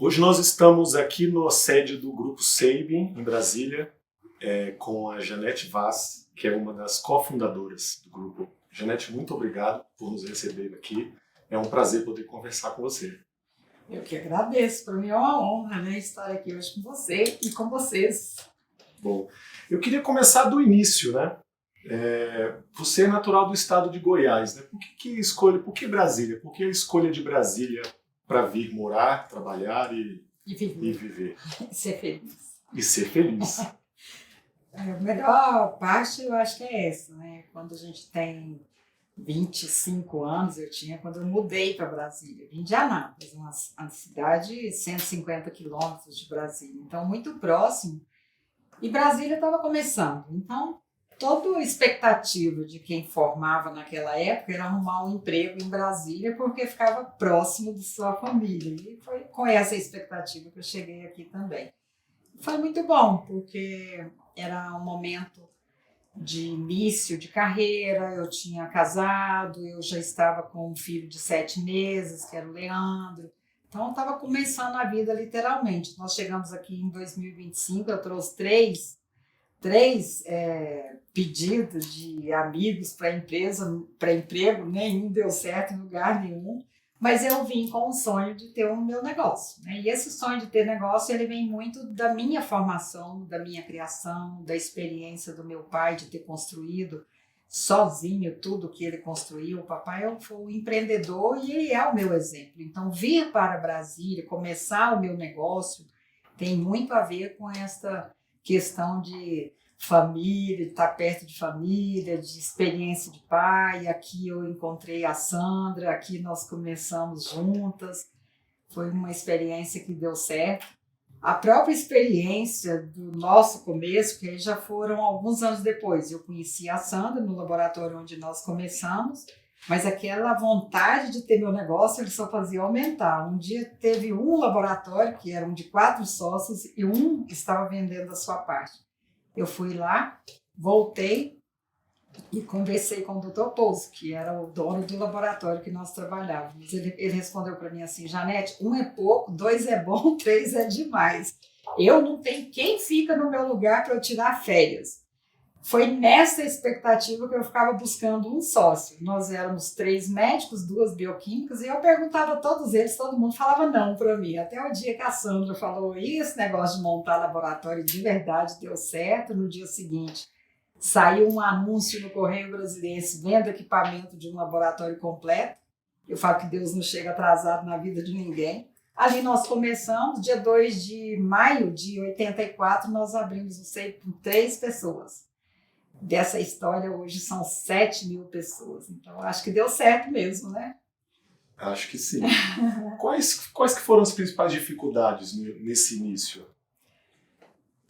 Hoje nós estamos aqui na sede do Grupo Sabin, em Brasília, com a Janete Vaz, que é uma das cofundadoras do grupo. Janete, muito obrigado por nos receber aqui. É um prazer poder conversar com você. Eu que agradeço, para mim é uma honra, né, estar aqui hoje com você e com vocês. Bom, eu queria começar do início, né? Você é natural do estado de Goiás, né? Por que Brasília? Por que a escolha de Brasília para vir morar, trabalhar e viver? E ser feliz. E ser feliz. A melhor parte eu acho que é essa, né? Quando a gente tem 25 anos, eu tinha quando eu mudei para Brasília. Vim de Anápolis, uma cidade 150 quilômetros de Brasília, então muito próximo. E Brasília estava começando, então toda a expectativa de quem formava naquela época era arrumar um emprego em Brasília porque ficava próximo de sua família. E foi com essa expectativa que eu cheguei aqui também. Foi muito bom, porque era um momento de início de carreira, eu tinha casado, eu já estava com um filho de 7 meses, que era o Leandro. Então, eu estava começando a vida literalmente. Nós chegamos aqui em 2025, eu trouxe três pedidos de amigos para emprego, nenhum deu certo em lugar nenhum, mas eu vim com o sonho de ter o meu negócio, né? E esse sonho de ter negócio, ele vem muito da minha formação, da minha criação, da experiência do meu pai de ter construído sozinho tudo que ele construiu. O papai foi um empreendedor e ele é o meu exemplo. Então, vir para Brasília, começar o meu negócio, tem muito a ver com esta questão de família, de estar perto de família, de experiência de pai. Aqui eu encontrei a Sandra, aqui nós começamos juntas. Foi uma experiência que deu certo. A própria experiência do nosso começo, que já foram alguns anos depois, eu conheci a Sandra no laboratório onde nós começamos, mas aquela vontade de ter meu negócio, ele só fazia aumentar. Um dia teve um laboratório, que era um de 4 sócios, e um estava vendendo a sua parte. Eu fui lá, voltei e conversei com o Dr. Pouso, que era o dono do laboratório que nós trabalhávamos. Ele respondeu para mim assim: Janete, 1 é pouco, 2 é bom, 3 é demais. Eu não tenho quem fica no meu lugar para eu tirar férias. Foi nessa expectativa que eu ficava buscando um sócio. Nós éramos 3 médicos, 2 bioquímicas, e eu perguntava a todos eles, todo mundo falava não para mim. Até o dia que a Sandra falou, e esse negócio de montar laboratório de verdade deu certo. No dia seguinte, saiu um anúncio no Correio Brasiliense, venda equipamento de um laboratório completo. Eu falo que Deus não chega atrasado na vida de ninguém. Ali nós começamos, dia 2 de maio de 84, nós abrimos o SEIP com 3 pessoas. Dessa história hoje são 7.000 pessoas. Então, acho que deu certo mesmo, né? Acho que sim. Quais que foram as principais dificuldades nesse início?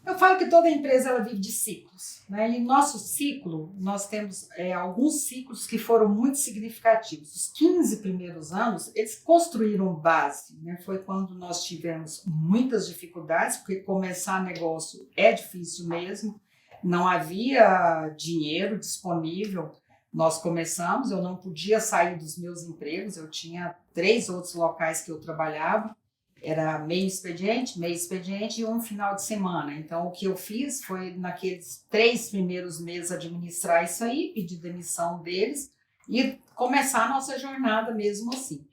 Eu falo que toda empresa ela vive de ciclos, né? E nosso ciclo, nós temos alguns ciclos que foram muito significativos. Os 15 primeiros anos, eles construíram base, né? Foi quando nós tivemos muitas dificuldades, porque começar negócio é difícil mesmo. Não havia dinheiro disponível. Nós começamos, eu não podia sair dos meus empregos, eu tinha 3 outros locais que eu trabalhava. Era meio expediente e um final de semana. Então, o que eu fiz foi, naqueles 3 primeiros meses, administrar isso aí, pedir demissão deles e começar a nossa jornada mesmo assim.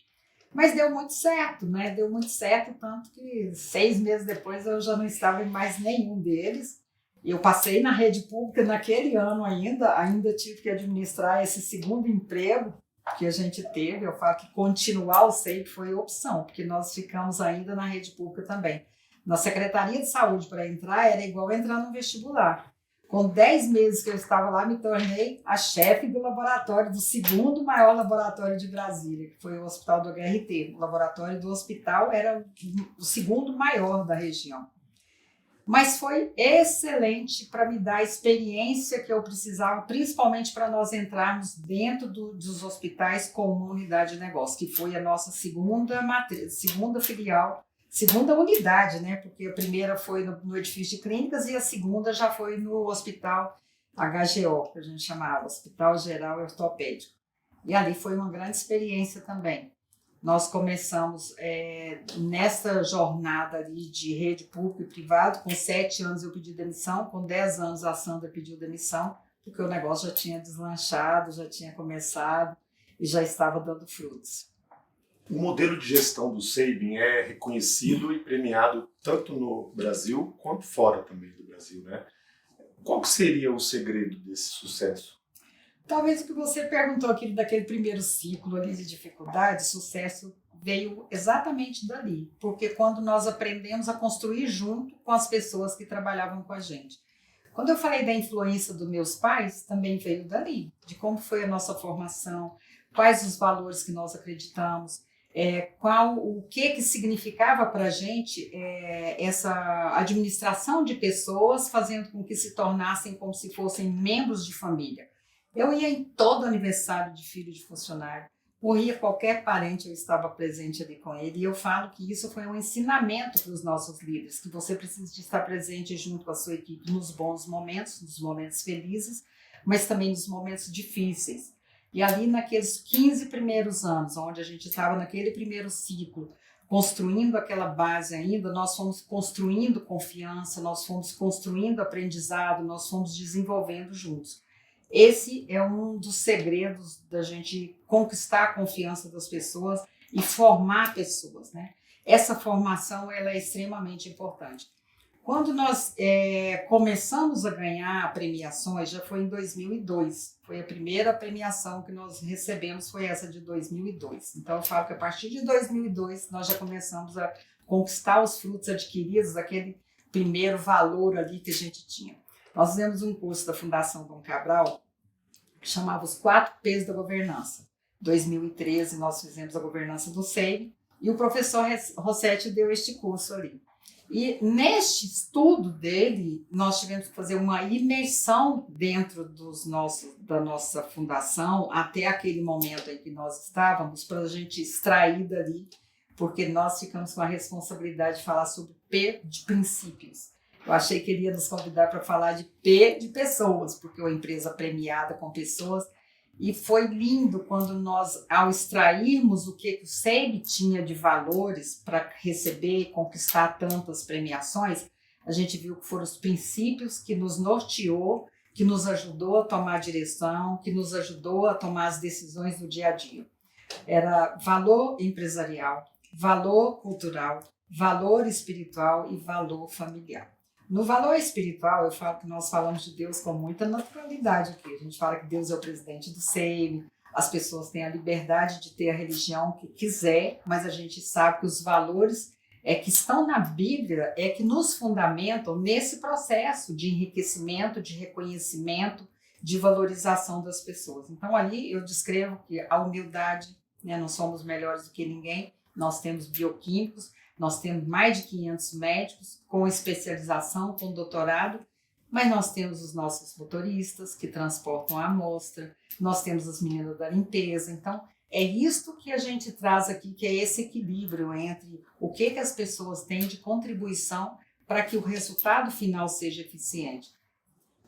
Mas deu muito certo, né? Deu muito certo, tanto que 6 meses depois eu já não estava em mais nenhum deles. Eu passei na rede pública naquele ano ainda tive que administrar esse segundo emprego que a gente teve. Eu falo que continuar o SEIP foi opção, porque nós ficamos ainda na rede pública também. Na Secretaria de Saúde, para entrar, era igual entrar no vestibular. Com 10 meses que eu estava lá, me tornei a chefe do laboratório, do segundo maior laboratório de Brasília, que foi o Hospital do HRT. O laboratório do hospital era o segundo maior da região. Mas foi excelente para me dar a experiência que eu precisava, principalmente para nós entrarmos dentro dos hospitais com uma unidade de negócio, que foi a nossa segunda matriz, segunda filial, segunda unidade, né? Porque a primeira foi no edifício de clínicas e a segunda já foi no hospital HGO, que a gente chamava, Hospital Geral Ortopédico. E ali foi uma grande experiência também. Nós começamos nessa jornada ali de rede pública e privada. Com 7 anos eu pedi demissão, com 10 anos a Sandra pediu demissão, porque o negócio já tinha deslanchado, já tinha começado e já estava dando frutos. O modelo de gestão do Sabin é reconhecido e premiado tanto no Brasil quanto fora também do Brasil, né? Qual seria o segredo desse sucesso? Talvez o que você perguntou aqui daquele primeiro ciclo ali de dificuldade, sucesso veio exatamente dali, porque quando nós aprendemos a construir junto com as pessoas que trabalhavam com a gente. Quando eu falei da influência dos meus pais, também veio dali, de como foi a nossa formação, quais os valores que nós acreditamos, o que significava para a gente essa administração de pessoas, fazendo com que se tornassem como se fossem membros de família. Eu ia em todo aniversário de filho de funcionário, morria qualquer parente, eu estava presente ali com ele, e eu falo que isso foi um ensinamento para os nossos líderes, que você precisa de estar presente junto com a sua equipe nos bons momentos, nos momentos felizes, mas também nos momentos difíceis. E ali naqueles 15 primeiros anos, onde a gente estava naquele primeiro ciclo, construindo aquela base ainda, nós fomos construindo confiança, nós fomos construindo aprendizado, nós fomos desenvolvendo juntos. Esse é um dos segredos da gente conquistar a confiança das pessoas e formar pessoas, né? Essa formação ela é extremamente importante. Quando nós começamos a ganhar premiações, já foi em 2002. Foi a primeira premiação que nós recebemos, foi essa de 2002. Então eu falo que a partir de 2002 nós já começamos a conquistar os frutos adquiridos daquele primeiro valor ali que a gente tinha. Nós fizemos um curso da Fundação Dom Cabral, que chamava os 4 P's da governança. Em 2013, nós fizemos a governança do SEI, e o professor Rossetti deu este curso ali. E neste estudo dele, nós tivemos que fazer uma imersão dentro da nossa fundação, até aquele momento em que nós estávamos, para a gente extrair dali, porque nós ficamos com a responsabilidade de falar sobre P de princípios. Eu achei que ele ia nos convidar para falar de P de pessoas, porque é uma empresa premiada com pessoas. E foi lindo quando nós, ao extrairmos o que o SEIB tinha de valores para receber e conquistar tantas premiações, a gente viu que foram os princípios que nos norteou, que nos ajudou a tomar direção, que nos ajudou a tomar as decisões do dia a dia. Era valor empresarial, valor cultural, valor espiritual e valor familiar. No valor espiritual, eu falo que nós falamos de Deus com muita naturalidade aqui. A gente fala que Deus é o presidente do SEIB, as pessoas têm a liberdade de ter a religião que quiser, mas a gente sabe que os valores que estão na Bíblia que nos fundamentam nesse processo de enriquecimento, de reconhecimento, de valorização das pessoas. Então, ali eu descrevo que a humildade, né, não somos melhores do que ninguém, nós temos bioquímicos, nós temos mais de 500 médicos com especialização, com doutorado, mas nós temos os nossos motoristas que transportam a amostra, nós temos as meninas da limpeza. Então, é isto que a gente traz aqui, que é esse equilíbrio entre o que as pessoas têm de contribuição para que o resultado final seja eficiente.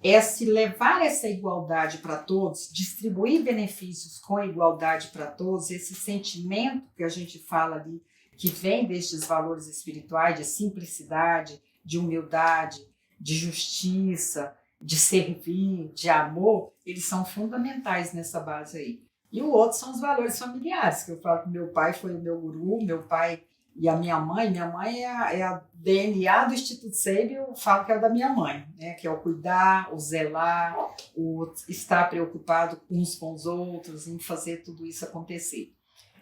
É se levar essa igualdade para todos, distribuir benefícios com igualdade para todos, esse sentimento que a gente fala ali, que vem destes valores espirituais de simplicidade, de humildade, de justiça, de servir, de amor, eles são fundamentais nessa base aí. E o outro são os valores familiares, que eu falo que meu pai foi o meu guru, meu pai e a minha mãe é a DNA do Instituto SEIB, eu falo que é o da minha mãe, né? Que é o cuidar, o zelar, o estar preocupado uns com os outros, em fazer tudo isso acontecer.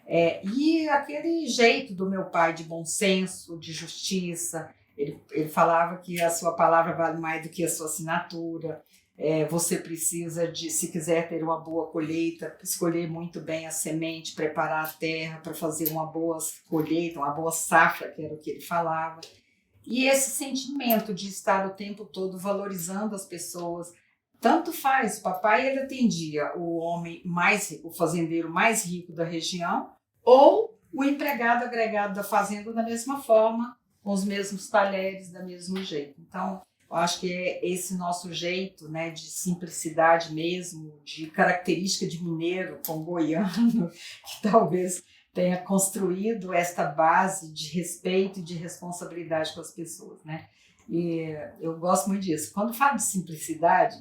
E aquele jeito do meu pai de bom senso, de justiça, ele falava que a sua palavra vale mais do que a sua assinatura, você precisa de, se quiser ter uma boa colheita, escolher muito bem a semente, preparar a terra para fazer uma boa colheita, uma boa safra, que era o que ele falava. E esse sentimento de estar o tempo todo valorizando as pessoas, tanto faz, o papai ele atendia o homem mais rico, o fazendeiro mais rico da região, ou o empregado agregado da fazenda da mesma forma, com os mesmos talheres, do mesmo jeito. Então, eu acho que é esse nosso jeito, né, de simplicidade mesmo, de característica de mineiro com goiano, que talvez tenha construído esta base de respeito e de responsabilidade com as pessoas, né? E eu gosto muito disso. Quando falo de simplicidade,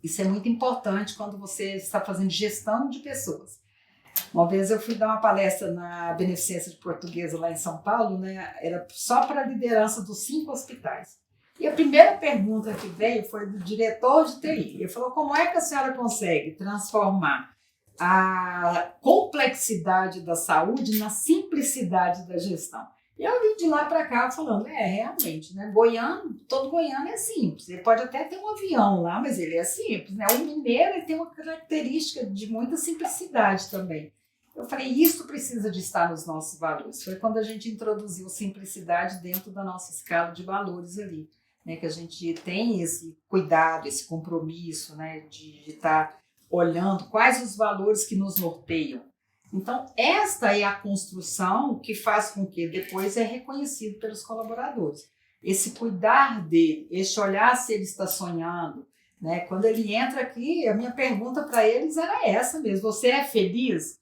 isso é muito importante quando você está fazendo gestão de pessoas. Uma vez eu fui dar uma palestra na Beneficência de Portuguesa lá em São Paulo, né? Era só para a liderança dos 5 hospitais. E a primeira pergunta que veio foi do diretor de TI. Ele falou: como é que a senhora consegue transformar a complexidade da saúde na simplicidade da gestão? E eu vim de lá para cá falando, realmente, né? Todo goiano é simples. Ele pode até ter um avião lá, mas ele é simples, né? O mineiro ele tem uma característica de muita simplicidade também. Eu falei, isso precisa de estar nos nossos valores. Foi quando a gente introduziu simplicidade dentro da nossa escala de valores ali, né? Que a gente tem esse cuidado, esse compromisso, né? De estar olhando quais os valores que nos norteiam. Então, esta é a construção que faz com que depois é reconhecido pelos colaboradores. Esse cuidar dele, esse olhar se ele está sonhando, né? Quando ele entra aqui, a minha pergunta para eles era essa mesmo: você é feliz?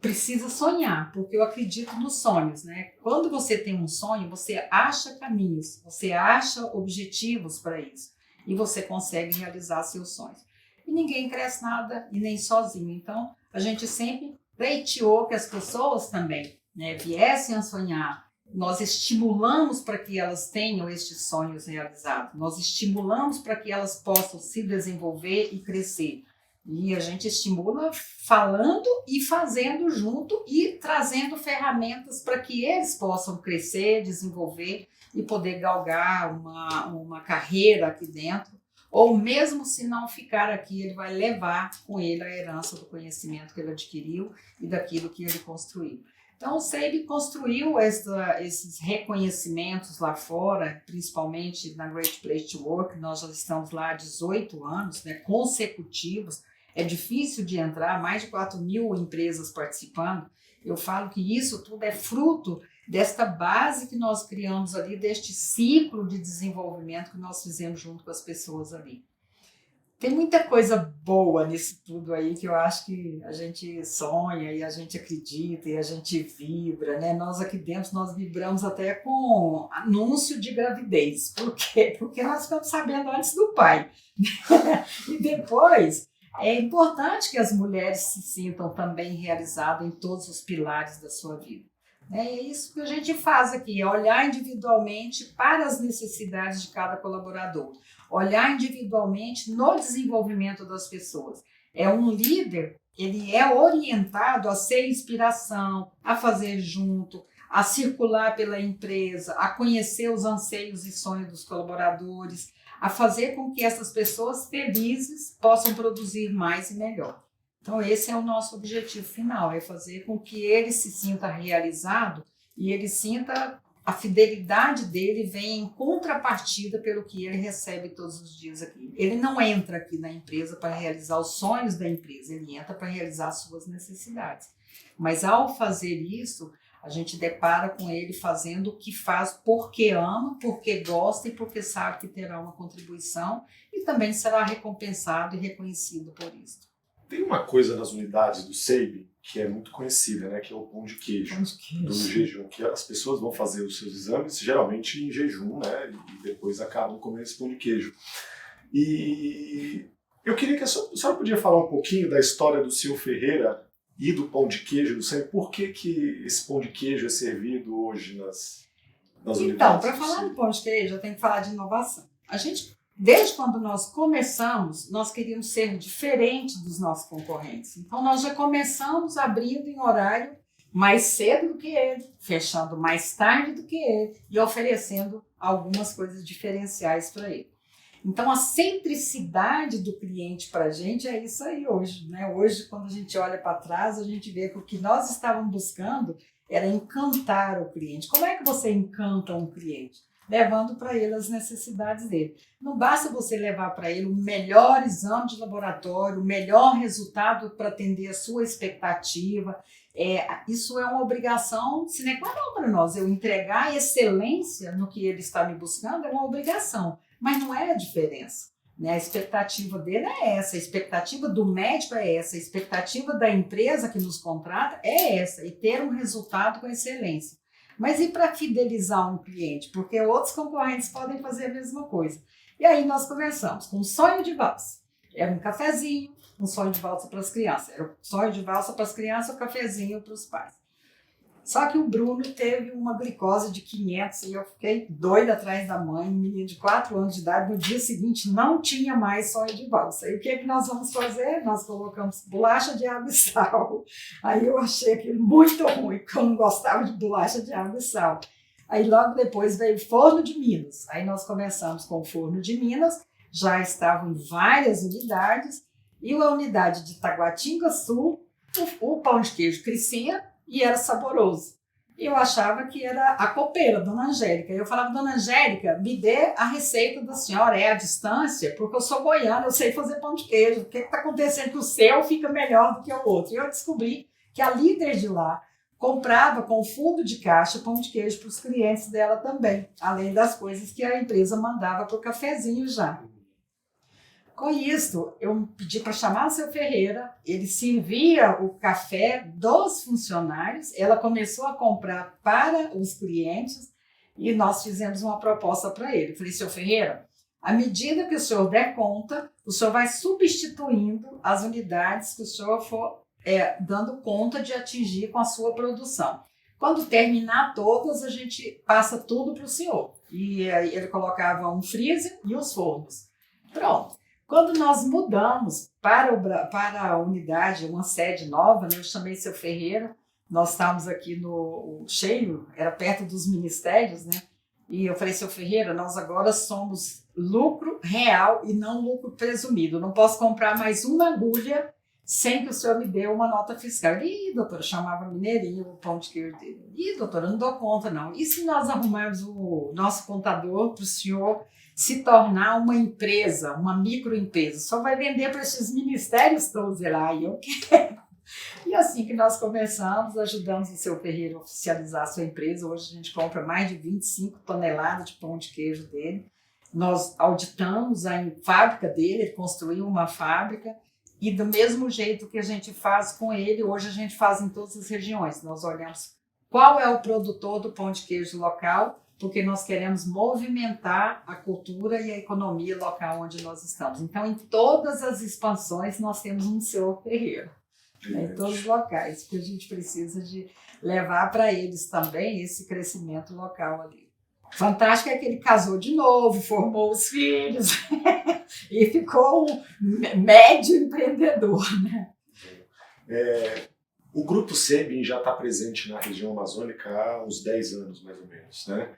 Precisa sonhar, porque eu acredito nos sonhos, né? Quando você tem um sonho, você acha caminhos, você acha objetivos para isso e você consegue realizar seus sonhos. E ninguém cresce nada e nem sozinho. Então, a gente sempre pleiteou que as pessoas também, né, viessem a sonhar. Nós estimulamos para que elas tenham estes sonhos realizados. Nós estimulamos para que elas possam se desenvolver e crescer. E a gente estimula falando e fazendo junto e trazendo ferramentas para que eles possam crescer, desenvolver e poder galgar uma carreira aqui dentro. Ou mesmo se não ficar aqui, ele vai levar com ele a herança do conhecimento que ele adquiriu e daquilo que ele construiu. Então, o SEIB construiu esses reconhecimentos lá fora, principalmente na Great Place to Work. Nós já estamos lá há 18 anos, né, consecutivos. É difícil de entrar, mais de 4.000 empresas participando. Eu falo que isso tudo é fruto desta base que nós criamos ali, deste ciclo de desenvolvimento que nós fizemos junto com as pessoas ali. Tem muita coisa boa nisso tudo aí que eu acho que a gente sonha e a gente acredita e a gente vibra, né? Nós aqui dentro, nós vibramos até com anúncio de gravidez. Por quê? Porque nós ficamos sabendo antes do pai. E depois, é importante que as mulheres se sintam também realizadas em todos os pilares da sua vida. É isso que a gente faz aqui, é olhar individualmente para as necessidades de cada colaborador, olhar individualmente no desenvolvimento das pessoas. É um líder, ele é orientado a ser inspiração, a fazer junto, a circular pela empresa, a conhecer os anseios e sonhos dos colaboradores, a fazer com que essas pessoas felizes possam produzir mais e melhor. Então, esse é o nosso objetivo final, é fazer com que ele se sinta realizado e ele sinta a fidelidade dele venha em contrapartida pelo que ele recebe todos os dias aqui. Ele não entra aqui na empresa para realizar os sonhos da empresa, ele entra para realizar as suas necessidades. Mas, ao fazer isso, a gente depara com ele fazendo o que faz porque ama, porque gosta e porque sabe que terá uma contribuição e também será recompensado e reconhecido por isso. Tem uma coisa nas unidades do SEIB que é muito conhecida, né, que é o pão de queijo, do jejum, que as pessoas vão fazer os seus exames geralmente em jejum, né, e depois acabam comendo esse pão de queijo. E eu queria que a senhora podia falar um pouquinho da história do Sr. Ferreira e do pão de queijo do SEIB. Por que esse pão de queijo é servido hoje nas unidades? Então, para falar do pão de queijo, eu tenho que falar de inovação. Desde quando nós começamos, nós queríamos ser diferente dos nossos concorrentes. Então, nós já começamos abrindo em horário mais cedo do que ele, fechando mais tarde do que ele e oferecendo algumas coisas diferenciais para ele. Então, a centricidade do cliente para a gente é isso aí hoje, né? Hoje, quando a gente olha para trás, a gente vê que o que nós estávamos buscando era encantar o cliente. Como é que você encanta um cliente? Levando para ele as necessidades dele. Não basta você levar para ele o melhor exame de laboratório, o melhor resultado para atender a sua expectativa. Isso é uma obrigação sine qua non para nós. Eu entregar excelência no que ele está me buscando é uma obrigação, mas não é a diferença. né? A expectativa dele é essa, a expectativa do médico é essa, a expectativa da empresa que nos contrata é essa, e ter um resultado com excelência. Mas e para fidelizar um cliente? Porque outros concorrentes podem fazer a mesma coisa. E aí nós começamos com um sonho de valsa. Era um cafezinho, um sonho de valsa para as crianças. Era um sonho de valsa para as crianças, um cafezinho para os pais. Só que o Bruno teve uma glicose de 500 e eu fiquei doida atrás da mãe, um menino de 4 anos de idade. No dia seguinte não tinha mais sonho de valsa. E o que nós vamos fazer? Nós colocamos bolacha de água e sal. Aí eu achei aquilo muito ruim, porque eu não gostava de bolacha de água e sal. Aí logo depois veio o forno de Minas. Aí nós começamos com o forno de Minas, já estavam em várias unidades, e a unidade de Taguatinga Sul, o pão de queijo crescia e era saboroso. Eu achava que era a copeira, Dona Angélica. Eu falava, Dona Angélica, me dê a receita da senhora, é a distância, porque eu sou goiana, eu sei fazer pão de queijo. O que está acontecendo que o seu fica melhor do que o outro? E eu descobri que a líder de lá comprava com fundo de caixa pão de queijo para os clientes dela também, além das coisas que a empresa mandava para o cafezinho já. Com isso, eu pedi para chamar o seu Ferreira, ele servia o café dos funcionários, ela começou a comprar para os clientes e nós fizemos uma proposta para ele. Eu falei, seu Ferreira, à medida que o senhor der conta, o senhor vai substituindo as unidades que o senhor for dando conta de atingir com a sua produção. Quando terminar todas, a gente passa tudo para o senhor. E aí ele colocava um freezer e os fornos. Pronto. Quando nós mudamos para a unidade, uma sede nova, né, eu chamei seu Ferreira, nós estávamos aqui no Cheio, era perto dos ministérios, né? E eu falei, seu Ferreira, nós agora somos lucro real e não lucro presumido. Não posso comprar mais uma agulha sem que o senhor me dê uma nota fiscal. Ih, doutora, chamava mineirinho o pão de queijo dele. Ih, doutora, não dou conta não. E se nós arrumarmos o nosso contador para o senhor se tornar uma empresa, uma microempresa? Só vai vender para esses ministérios todos lá, e eu quero. E assim que nós começamos, ajudamos o seu Ferreira a oficializar a sua empresa. Hoje a gente compra mais de 25 toneladas de pão de queijo dele. Nós auditamos a fábrica dele, ele construiu uma fábrica. E do mesmo jeito que a gente faz com ele, hoje a gente faz em todas as regiões. Nós olhamos qual é o produtor do pão de queijo local, porque nós queremos movimentar a cultura e a economia local onde nós estamos. Então, em todas as expansões, nós temos um seu Ferreira, né, em todos os locais, porque a gente precisa de levar para eles também esse crescimento local ali. Fantástico é que ele casou de novo, formou os filhos e ficou um médio empreendedor, né? O Grupo Sebin já está presente na região amazônica há uns 10 anos, mais ou menos, né?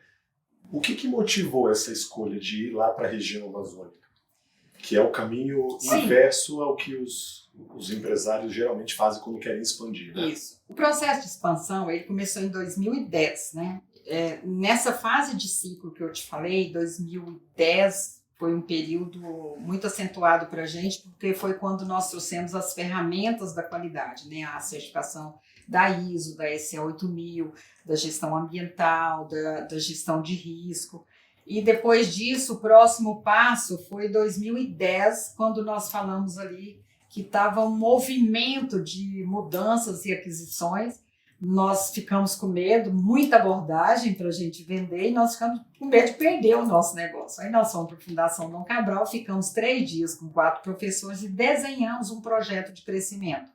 O que motivou essa escolha de ir lá para a região amazônica? Que é o caminho inverso ao que os empresários geralmente fazem quando querem expandir, né? Isso. O processo de expansão, ele começou em 2010, né? Nessa fase de ciclo que eu te falei, 2010 foi um período muito acentuado para a gente, porque foi quando nós trouxemos as ferramentas da qualidade, né? A certificação da ISO, da SE 8000, da gestão ambiental, da gestão de risco. E depois disso, o próximo passo foi 2010, quando nós falamos ali que estava um movimento de mudanças e aquisições. Nós ficamos com medo, muita abordagem para a gente vender, e nós ficamos com medo de perder o nosso negócio. Aí nós fomos para a Fundação Dom Cabral, ficamos 3 dias com 4 professores e desenhamos um projeto de crescimento.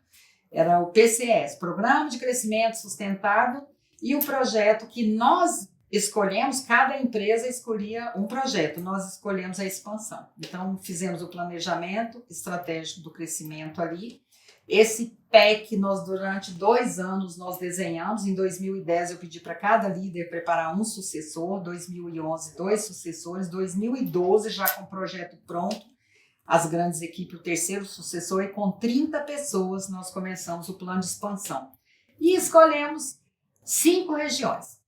Era o PCS, Programa de Crescimento Sustentável, e o projeto que nós escolhemos, cada empresa escolhia um projeto, nós escolhemos a expansão. Então, fizemos o planejamento estratégico do crescimento ali. Esse PEC, nós durante 2 anos nós desenhamos. Em 2010 eu pedi para cada líder preparar um sucessor, 2011 2 sucessores, 2012 já com o projeto pronto, as grandes equipes, o 3º sucessor, e com 30 pessoas nós começamos o plano de expansão. E escolhemos 5 regiões,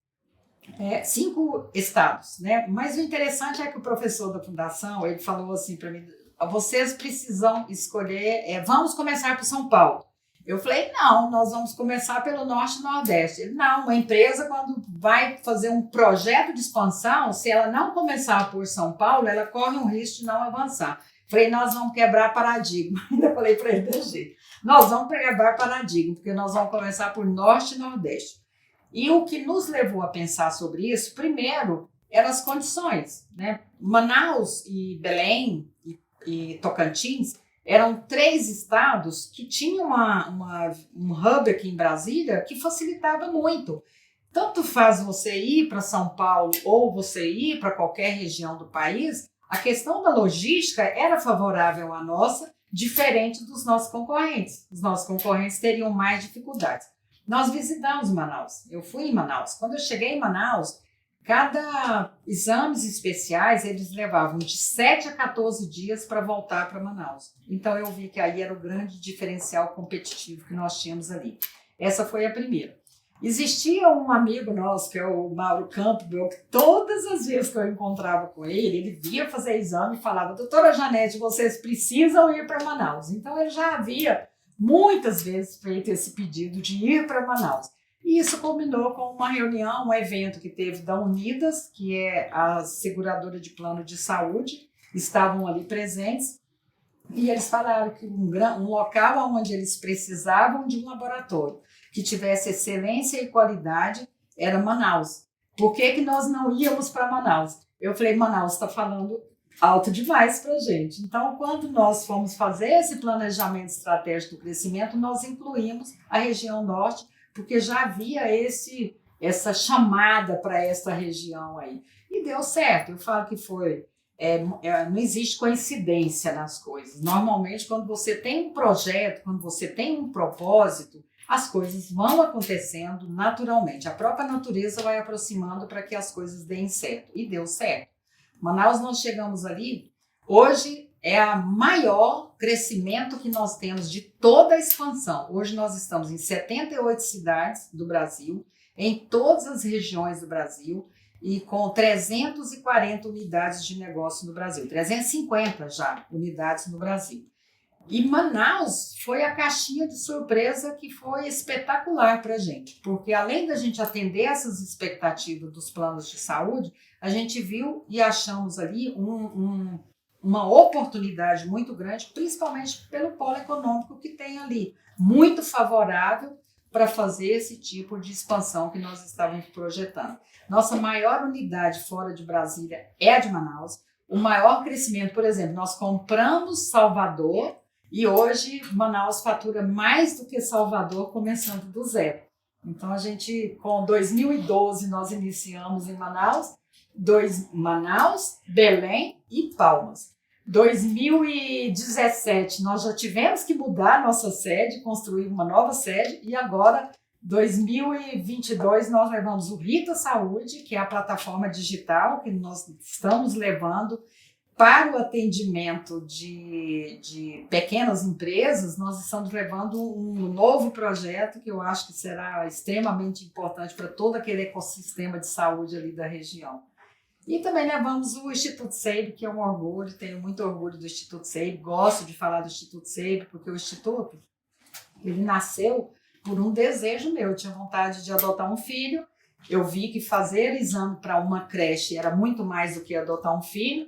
5 estados, né? Mas o interessante é que o professor da fundação, ele falou assim para mim, vocês precisam escolher, vamos começar por São Paulo. Eu falei, não, nós vamos começar pelo Norte e Nordeste. Ele, não, uma empresa quando vai fazer um projeto de expansão, se ela não começar por São Paulo, ela corre um risco de não avançar. Falei, nós vamos quebrar paradigma. Ainda falei para ele desse jeito. Nós vamos quebrar paradigma, porque nós vamos começar por Norte e Nordeste. E o que nos levou a pensar sobre isso, primeiro, eram as condições, né? Manaus e Belém e Tocantins eram 3 estados que tinham um hub aqui em Brasília que facilitava muito. Tanto faz você ir para São Paulo ou você ir para qualquer região do país, a questão da logística era favorável à nossa, diferente dos nossos concorrentes. Os nossos concorrentes teriam mais dificuldades. Nós visitamos Manaus, eu fui em Manaus. Quando eu cheguei em Manaus, cada exames especiais, eles levavam de 7 a 14 dias para voltar para Manaus. Então eu vi que aí era o grande diferencial competitivo que nós tínhamos ali. Essa foi a primeira. Existia um amigo nosso, que é o Mauro Campbell, que todas as vezes que eu encontrava com ele via fazer exame e falava, doutora Janete, vocês precisam ir para Manaus. Então ele já havia muitas vezes feito esse pedido de ir para Manaus. E isso culminou com uma reunião, um evento que teve da Unidas, que é a seguradora de plano de saúde, estavam ali presentes, e eles falaram que um local onde eles precisavam de um laboratório que tivesse excelência e qualidade era Manaus. Por que nós não íamos para Manaus? Eu falei, Manaus está falando alto demais para a gente. Então, quando nós fomos fazer esse planejamento estratégico do crescimento, nós incluímos a região norte, porque já havia essa chamada para essa região aí. E deu certo. Eu falo que foi... não existe coincidência nas coisas. Normalmente, quando você tem um projeto, quando você tem um propósito, as coisas vão acontecendo naturalmente. A própria natureza vai aproximando para que as coisas deem certo. E deu certo. Manaus, nós chegamos ali, hoje é o maior crescimento que nós temos de toda a expansão. Hoje nós estamos em 78 cidades do Brasil, em todas as regiões do Brasil, e com 340 unidades de negócio no Brasil, 350 já unidades no Brasil. E Manaus foi a caixinha de surpresa que foi espetacular para a gente, porque além da gente atender essas expectativas dos planos de saúde, a gente viu e achamos ali uma oportunidade muito grande, principalmente pelo polo econômico que tem ali, muito favorável para fazer esse tipo de expansão que nós estávamos projetando. Nossa maior unidade fora de Brasília é a de Manaus. O maior crescimento, por exemplo, nós compramos Salvador e hoje Manaus fatura mais do que Salvador, começando do zero. Então, a gente, com 2012, nós iniciamos em Manaus, Belém e Palmas. 2017, nós já tivemos que mudar nossa sede, construir uma nova sede, e agora, 2022, nós levamos o Rita Saúde, que é a plataforma digital que nós estamos levando para o atendimento de pequenas empresas. Nós estamos levando um novo projeto que eu acho que será extremamente importante para todo aquele ecossistema de saúde ali da região. E também levamos o Instituto SEIB, que é um orgulho, tenho muito orgulho do Instituto SEIB, gosto de falar do Instituto SEIB, porque o Instituto, ele nasceu por um desejo meu. Eu tinha vontade de adotar um filho, eu vi que fazer exame para uma creche era muito mais do que adotar um filho.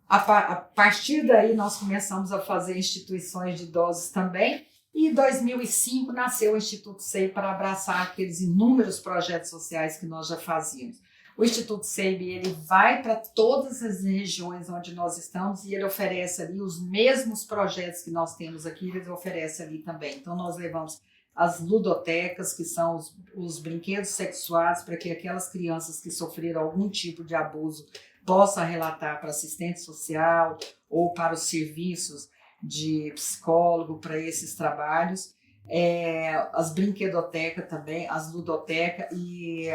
A partir daí, nós começamos a fazer instituições de idosos também, e em 2005 nasceu o Instituto SEIB para abraçar aqueles inúmeros projetos sociais que nós já fazíamos. O Instituto SEIB, ele vai para todas as regiões onde nós estamos e ele oferece ali os mesmos projetos que nós temos aqui, ele oferece ali também. Então, nós levamos as ludotecas, que são os brinquedos sexuados, para que aquelas crianças que sofreram algum tipo de abuso possam relatar para assistente social ou para os serviços de psicólogo para esses trabalhos. As brinquedotecas também, as ludotecas e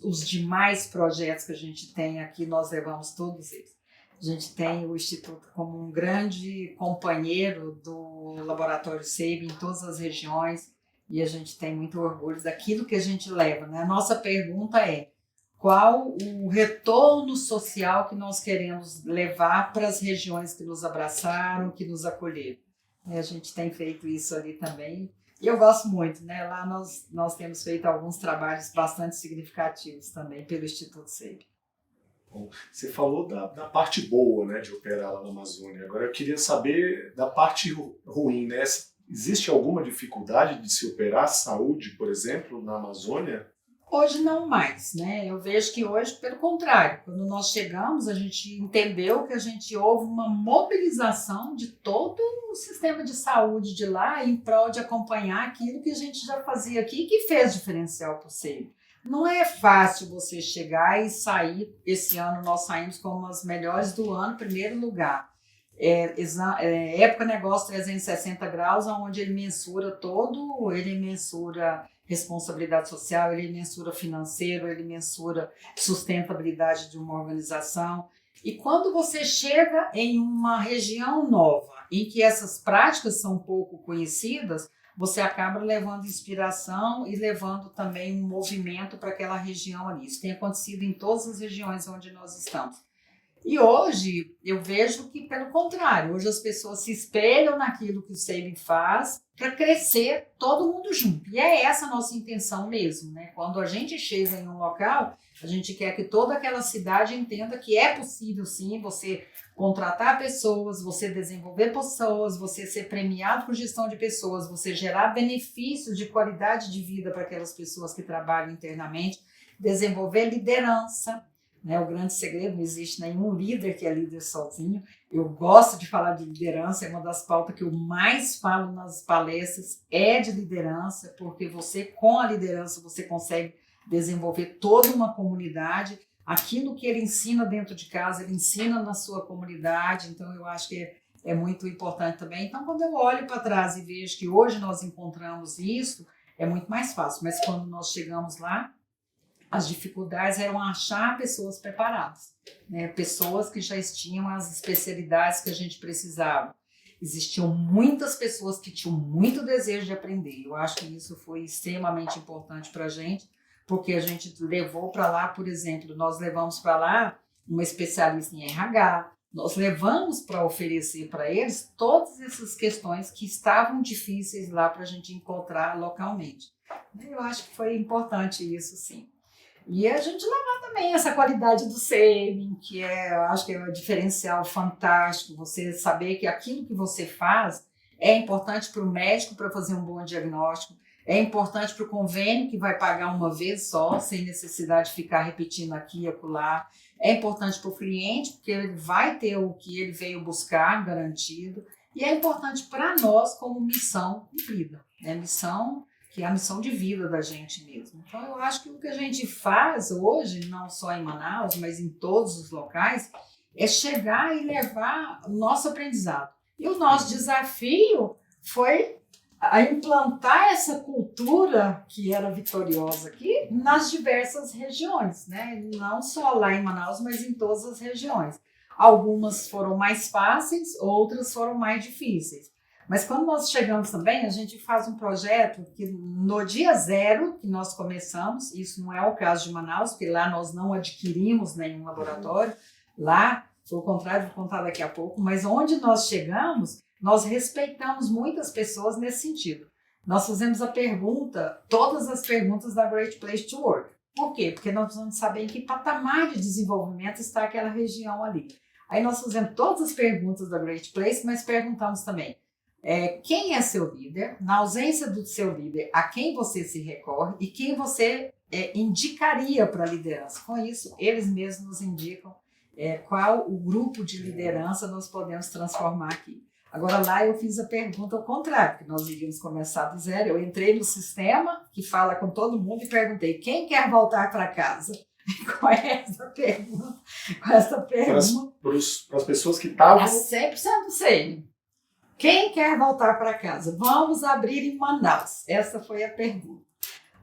os demais projetos que a gente tem aqui, nós levamos todos eles. A gente tem o Instituto como um grande companheiro do Laboratório SEIB em todas as regiões e a gente tem muito orgulho daquilo que a gente leva, né? A nossa pergunta é: qual o retorno social que nós queremos levar para as regiões que nos abraçaram, que nos acolheram? A gente tem feito isso ali também. E eu gosto muito, né? Lá nós temos feito alguns trabalhos bastante significativos também pelo Instituto SEIB. Bom, você falou da parte boa, né, de operar lá na Amazônia. Agora eu queria saber da parte ruim, né? Existe alguma dificuldade de se operar saúde, por exemplo, na Amazônia? Hoje não mais, né? Eu vejo que hoje, pelo contrário, quando nós chegamos, a gente entendeu que houve uma mobilização de todo o sistema de saúde de lá em prol de acompanhar aquilo que a gente já fazia aqui e que fez diferencial para o SEI. Não é fácil você chegar e sair. Esse ano nós saímos como as melhores do ano, primeiro lugar. Época Negócio 360 graus, onde ele mensura ele mensura responsabilidade social, ele mensura financeiro, ele mensura sustentabilidade de uma organização. E quando você chega em uma região nova, em que essas práticas são pouco conhecidas, você acaba levando inspiração e levando também um movimento para aquela região ali. Isso tem acontecido em todas as regiões onde nós estamos. E hoje eu vejo que, pelo contrário, hoje as pessoas se espelham naquilo que o SEIB faz para crescer todo mundo junto. E é essa a nossa intenção mesmo, né? Quando a gente chega em um local, a gente quer que toda aquela cidade entenda que é possível sim você contratar pessoas, você desenvolver pessoas, você ser premiado por gestão de pessoas, você gerar benefícios de qualidade de vida para aquelas pessoas que trabalham internamente, desenvolver liderança. Né, o grande segredo, não existe nenhum líder que é líder sozinho. Eu gosto de falar de liderança, é uma das pautas que eu mais falo nas palestras, é de liderança, porque você, com a liderança, você consegue desenvolver toda uma comunidade. Aquilo que ele ensina dentro de casa, ele ensina na sua comunidade, então eu acho que é muito importante também. Então, quando eu olho para trás e vejo que hoje nós encontramos isso, é muito mais fácil, mas quando nós chegamos lá, as dificuldades eram achar pessoas preparadas, né? Pessoas que já tinham as especialidades que a gente precisava. Existiam muitas pessoas que tinham muito desejo de aprender. Eu acho que isso foi extremamente importante para a gente, porque a gente levou para lá, por exemplo, nós levamos para lá uma especialista em RH, nós levamos para oferecer para eles todas essas questões que estavam difíceis lá para a gente encontrar localmente. Eu acho que foi importante isso, sim. E a gente levar também essa qualidade do saving, que eu acho que é um diferencial fantástico, você saber que aquilo que você faz é importante para o médico para fazer um bom diagnóstico, é importante para o convênio que vai pagar uma vez só, sem necessidade de ficar repetindo aqui e acolá, é importante para o cliente, porque ele vai ter o que ele veio buscar garantido, e é importante para nós como missão cumprida, né? Missão que é a missão de vida da gente mesmo. Então, eu acho que o que a gente faz hoje, não só em Manaus, mas em todos os locais, é chegar e levar o nosso aprendizado. E o nosso desafio foi a implantar essa cultura que era vitoriosa aqui nas diversas regiões, né? Não só lá em Manaus, mas em todas as regiões. Algumas foram mais fáceis, outras foram mais difíceis. Mas quando nós chegamos também, a gente faz um projeto que no dia zero que nós começamos, isso não é o caso de Manaus, porque lá nós não adquirimos nenhum laboratório, lá, foi o contrário, vou contar daqui a pouco, mas onde nós chegamos, nós respeitamos muitas pessoas nesse sentido. Nós fizemos todas as perguntas da Great Place to Work. Por quê? Porque nós precisamos saber em que patamar de desenvolvimento está aquela região ali. Aí nós fizemos todas as perguntas da Great Place, mas perguntamos também, quem é seu líder, na ausência do seu líder, a quem você se recorre e quem você indicaria para a liderança. Com isso, eles mesmos nos indicam qual o grupo de liderança nós podemos transformar aqui. Agora lá eu fiz a pergunta ao contrário, que nós iríamos começar do zero. Eu entrei no sistema que fala com todo mundo e perguntei, quem quer voltar para casa? Com essa pergunta. Para as pessoas que estavam... 100% sei. Quem quer voltar para casa? Vamos abrir em Manaus. Essa foi a pergunta.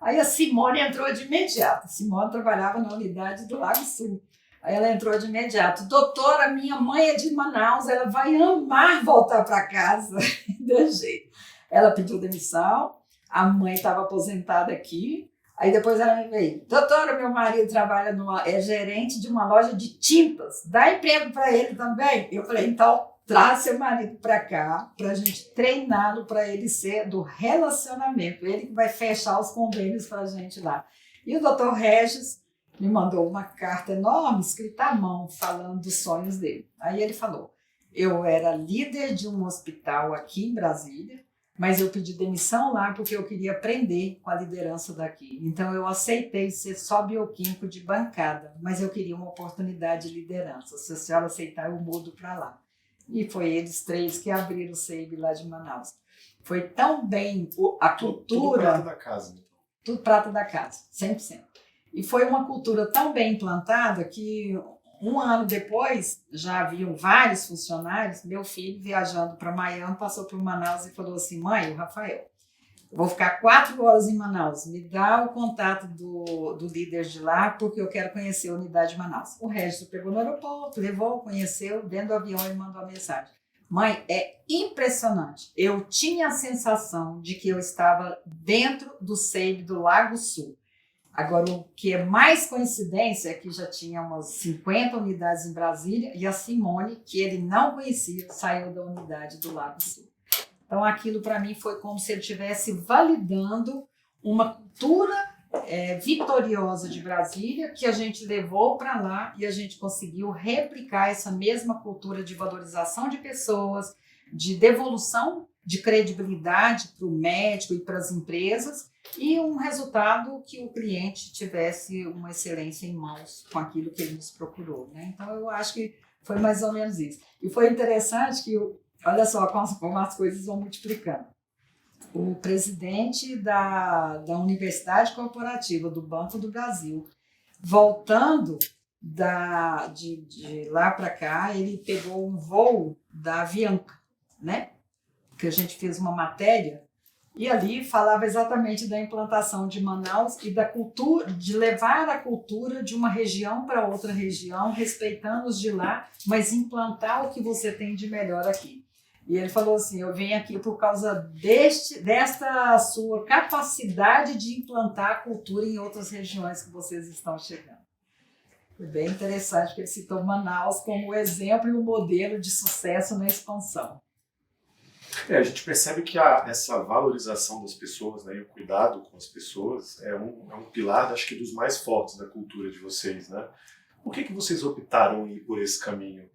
Aí a Simone entrou de imediato. A Simone trabalhava na unidade do Lago Sul. Aí ela entrou de imediato. Doutora, minha mãe é de Manaus, ela vai amar voltar para casa. De jeito. Ela pediu demissão, a mãe estava aposentada aqui. Aí depois ela me veio. Doutora, meu marido trabalha é gerente de uma loja de tintas. Dá emprego para ele também? Eu falei, então... Traz seu marido para cá, para a gente treiná-lo para ele ser do relacionamento. Ele que vai fechar os convênios para a gente lá. E o doutor Regis, me mandou uma carta enorme, escrita à mão, falando dos sonhos dele. Aí ele falou, eu era líder de um hospital aqui em Brasília, mas eu pedi demissão lá porque eu queria aprender com a liderança daqui. Então eu aceitei ser só bioquímico de bancada, mas eu queria uma oportunidade de liderança. Se a senhora aceitar, eu mudo para lá. E foi eles 3 que abriram o SEIB lá de Manaus. Foi tão bem a cultura... Tudo prata da casa. Tudo prata da casa, 100%. E foi uma cultura tão bem implantada que 1 ano depois já haviam vários funcionários. Meu filho, viajando para Miami, passou por Manaus e falou assim, mãe, o Rafael, eu vou ficar 4 horas em Manaus, me dá o contato do líder de lá, porque eu quero conhecer a unidade de Manaus. O Regis pegou no aeroporto, levou, conheceu, dentro do avião e mandou a mensagem. Mãe, é impressionante. Eu tinha a sensação de que eu estava dentro do SEIB do Lago Sul. Agora, o que é mais coincidência é que já tinha umas 50 unidades em Brasília e a Simone, que ele não conhecia, saiu da unidade do Lago Sul. Então, aquilo para mim foi como se ele estivesse validando uma cultura vitoriosa de Brasília que a gente levou para lá e a gente conseguiu replicar essa mesma cultura de valorização de pessoas, de devolução de credibilidade para o médico e para as empresas e um resultado que o cliente tivesse uma excelência em mãos com aquilo que ele nos procurou, né? Então, eu acho que foi mais ou menos isso. E foi interessante que, olha só como as coisas vão multiplicando. O presidente da Universidade Corporativa do Banco do Brasil, voltando de lá para cá, ele pegou um voo da Avianca, né? Que a gente fez uma matéria, e ali falava exatamente da implantação de Manaus e da cultura, de levar a cultura de uma região para outra região, respeitando os de lá, mas implantar o que você tem de melhor aqui. E ele falou assim, eu venho aqui por causa desta sua capacidade de implantar a cultura em outras regiões que vocês estão chegando. Foi bem interessante, porque ele citou Manaus como exemplo e um modelo de sucesso na expansão. A gente percebe que essa valorização das pessoas, né, e o cuidado com as pessoas é um pilar, acho que, dos mais fortes da cultura de vocês, né? Por que vocês optaram por esse caminho?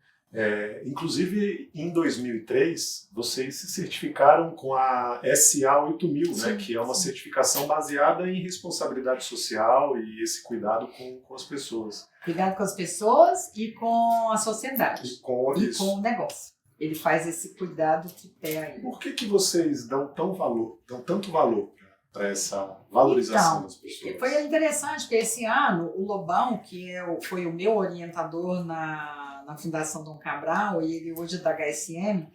Inclusive, em 2003, vocês se certificaram com a SA 8000, né, que é uma certificação baseada em responsabilidade social e esse cuidado com as pessoas. Cuidado com as pessoas e com a sociedade. E com o negócio. Ele faz esse cuidado tripé aí. Por que vocês dão tanto valor para essa valorização das pessoas? Foi interessante, porque esse ano o Lobão, que foi o meu orientador na Fundação Dom Cabral, e ele hoje é da HSM,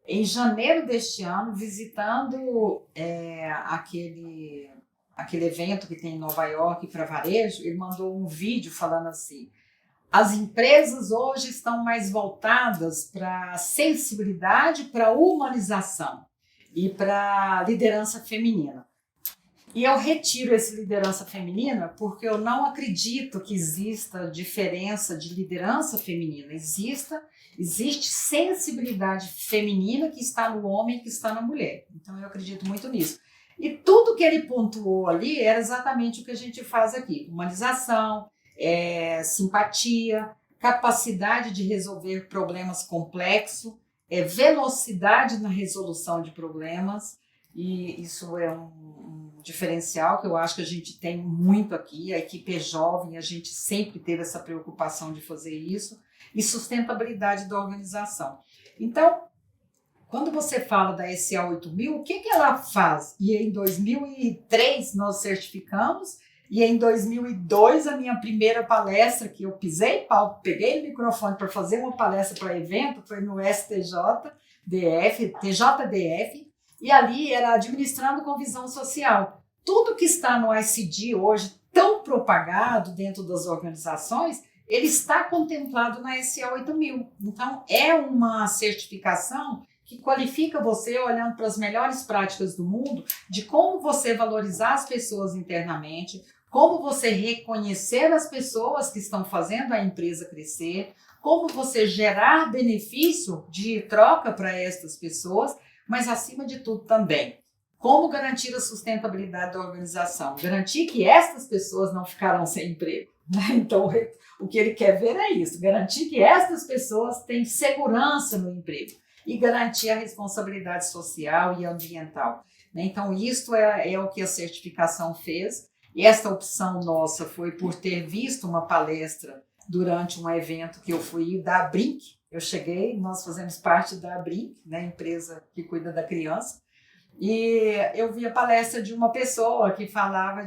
em janeiro deste ano, visitando aquele evento que tem em Nova York para varejo, ele mandou um vídeo falando assim, as empresas hoje estão mais voltadas para sensibilidade, para humanização e para liderança feminina. E eu retiro essa liderança feminina porque eu não acredito que exista diferença de liderança feminina. Existe sensibilidade feminina que está no homem e que está na mulher. Então eu acredito muito nisso. E tudo que ele pontuou ali era exatamente o que a gente faz aqui. Humanização, simpatia, capacidade de resolver problemas complexos, velocidade na resolução de problemas, e isso é um diferencial que eu acho que a gente tem muito aqui. A equipe é jovem, a gente sempre teve essa preocupação de fazer isso, e sustentabilidade da organização. Então, quando você fala da SA 8000, o que ela faz? E em 2003 nós certificamos, e em 2002, a minha primeira palestra, que eu pisei em palco, peguei o microfone para fazer uma palestra para evento, foi no TJDF, e ali era administrando com visão social. Tudo que está no ICD hoje, tão propagado dentro das organizações, ele está contemplado na SA 8000. Então, é uma certificação que qualifica você olhando para as melhores práticas do mundo, de como você valorizar as pessoas internamente, como você reconhecer as pessoas que estão fazendo a empresa crescer, como você gerar benefício de troca para estas pessoas, mas acima de tudo também, como garantir a sustentabilidade da organização, garantir que estas pessoas não ficarão sem emprego. né? Então, o que ele quer ver é isso, garantir que estas pessoas têm segurança no emprego e garantir a responsabilidade social e ambiental, né? Então, isto é o que a certificação fez, e esta opção nossa foi por ter visto uma palestra durante um evento que eu fui da Brinc. Eu cheguei, nós fazemos parte da Brinc, né, empresa que cuida da criança, e eu vi a palestra de uma pessoa que falava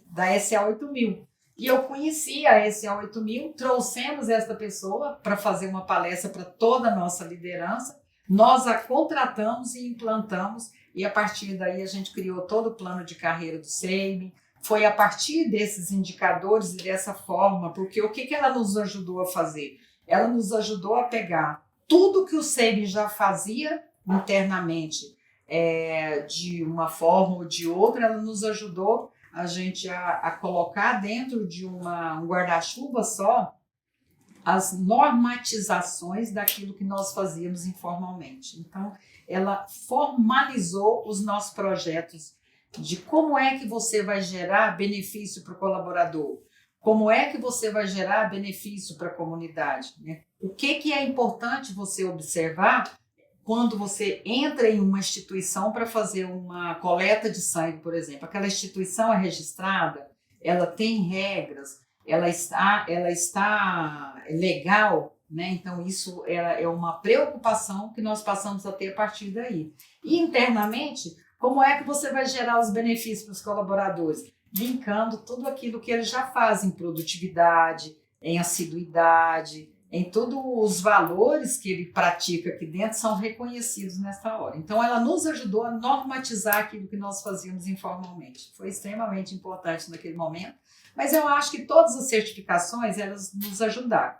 da SA8000. E eu conhecia a SA8000, trouxemos esta pessoa para fazer uma palestra para toda a nossa liderança, nós a contratamos e implantamos, e a partir daí a gente criou todo o plano de carreira do SEIB. Foi a partir desses indicadores e dessa forma, porque o que ela nos ajudou a fazer? Ela nos ajudou a pegar tudo que o SEIB já fazia internamente, de uma forma ou de outra, ela nos ajudou a gente a colocar dentro de um guarda-chuva só as normatizações daquilo que nós fazíamos informalmente. Então, ela formalizou os nossos projetos de como é que você vai gerar benefício para o colaborador, como é que você vai gerar benefício para a comunidade, né? O que é importante você observar quando você entra em uma instituição para fazer uma coleta de sangue, por exemplo. Aquela instituição é registrada, ela tem regras, ela está legal, né? Então isso é uma preocupação que nós passamos a ter a partir daí. E internamente, como é que você vai gerar os benefícios para os colaboradores? Linkando tudo aquilo que eles já fazem, em produtividade, em assiduidade, em todos os valores que ele pratica aqui dentro são reconhecidos nessa hora. Então, ela nos ajudou a normatizar aquilo que nós fazíamos informalmente. Foi extremamente importante naquele momento, mas eu acho que todas as certificações, elas nos ajudaram.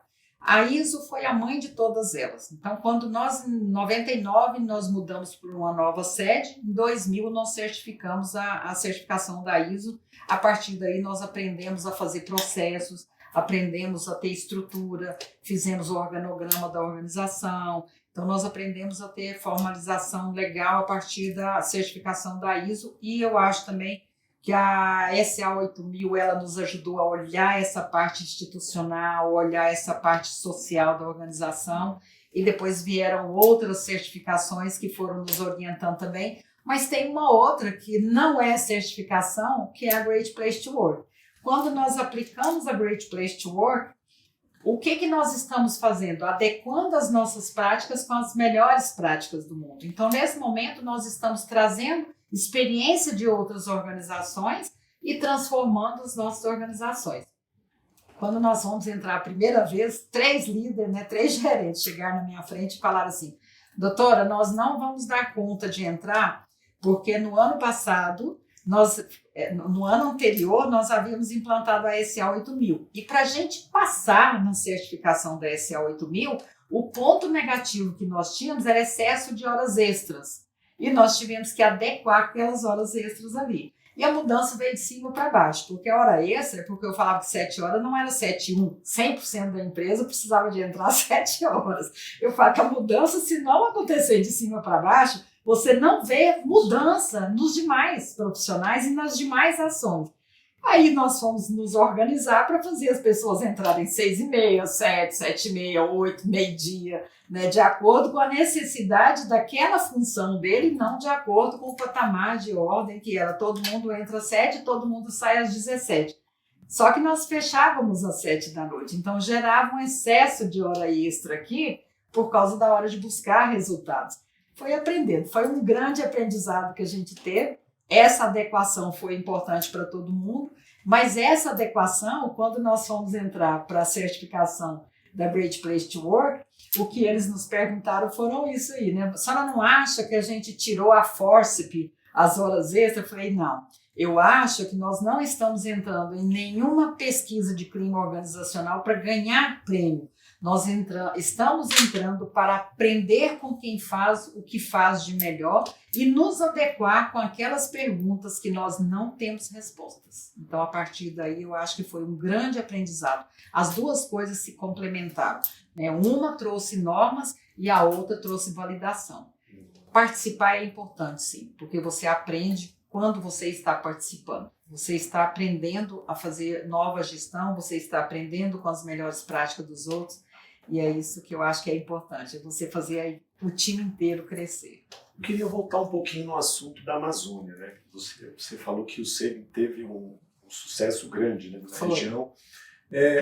A ISO foi a mãe de todas elas. Então, quando nós, em 99, nós mudamos para uma nova sede, em 2000 nós certificamos a certificação da ISO. A partir daí, nós aprendemos a fazer processos, aprendemos a ter estrutura, fizemos o organograma da organização. Então, nós aprendemos a ter formalização legal a partir da certificação da ISO. E eu acho também que a SA8000 ela nos ajudou a olhar essa parte institucional, olhar essa parte social da organização. E depois vieram outras certificações que foram nos orientando também. Mas tem uma outra que não é certificação, que é a Great Place to Work. Quando nós aplicamos a Great Place to Work, o que nós estamos fazendo? Adequando as nossas práticas com as melhores práticas do mundo. Então, nesse momento, nós estamos trazendo experiência de outras organizações e transformando as nossas organizações. Quando nós vamos entrar a primeira vez, 3 líderes, né, 3 gerentes chegaram na minha frente e falaram assim: doutora, nós não vamos dar conta de entrar, porque no ano passado, no ano anterior, nós havíamos implantado a SA8000. E para a gente passar na certificação da SA8000, o ponto negativo que nós tínhamos era excesso de horas extras. E nós tivemos que adequar aquelas horas extras ali. E a mudança veio de cima para baixo, porque a hora extra, porque eu falava que 7 horas não era 7 e 1. 100% da empresa precisava de entrar 7 horas. Eu falo que a mudança, se não acontecer de cima para baixo, você não vê mudança nos demais profissionais e nas demais ações. Aí nós fomos nos organizar para fazer as pessoas entrarem 6h30, 7, 7h30, 8, meio-dia, né, de acordo com a necessidade daquela função dele, não de acordo com o patamar de ordem que era. Todo mundo entra às 7, todo mundo sai às 17. Só que nós fechávamos às 7 da noite, então gerava um excesso de hora extra aqui por causa da hora de buscar resultados. Foi aprendendo, foi um grande aprendizado que a gente teve. Essa adequação foi importante para todo mundo, mas essa adequação, quando nós fomos entrar para a certificação da Great Place to Work, o que eles nos perguntaram foram isso aí, né? A senhora não acha que a gente tirou a fórceps, as horas extras? Eu falei, não. Eu acho que nós não estamos entrando em nenhuma pesquisa de clima organizacional para ganhar prêmio. Nós estamos entrando para aprender com quem faz o que faz de melhor e nos adequar com aquelas perguntas que nós não temos respostas. Então, a partir daí, eu acho que foi um grande aprendizado. As duas coisas se complementaram, né? Uma trouxe normas e a outra trouxe validação. Participar é importante, sim, porque você aprende quando você está participando. Você está aprendendo a fazer nova gestão, você está aprendendo com as melhores práticas dos outros, e é isso que eu acho que é importante, é você fazer aí o time inteiro crescer. Eu queria voltar um pouquinho no assunto da Amazônia, né? Você falou que o SEBIN teve um sucesso grande, né, na região.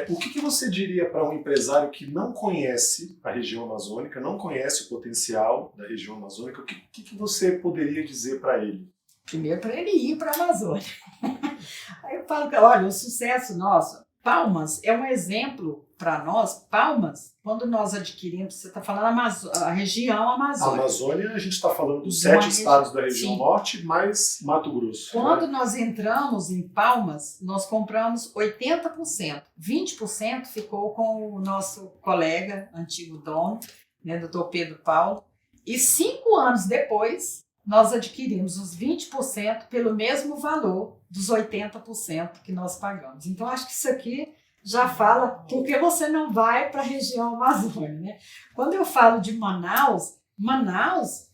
O que você diria para um empresário que não conhece a região amazônica, não conhece o potencial da região amazônica, o que você poderia dizer para ele? Primeiro, para ele ir para a Amazônia. Aí eu falo que, olha, o sucesso nosso, Palmas é um exemplo para nós. Palmas, quando nós adquirimos, você está falando a região Amazônia. A Amazônia, a gente está falando dos 7 estados da região norte, mais Mato Grosso. Quando nós entramos em Palmas, nós compramos 80%. 20% ficou com o nosso colega, antigo dono, né, Dr. Pedro Paulo. E 5 anos depois, nós adquirimos os 20% pelo mesmo valor dos 80% que nós pagamos. Então, acho que isso aqui já fala porque você não vai para a região Amazônia, né? Quando eu falo de Manaus,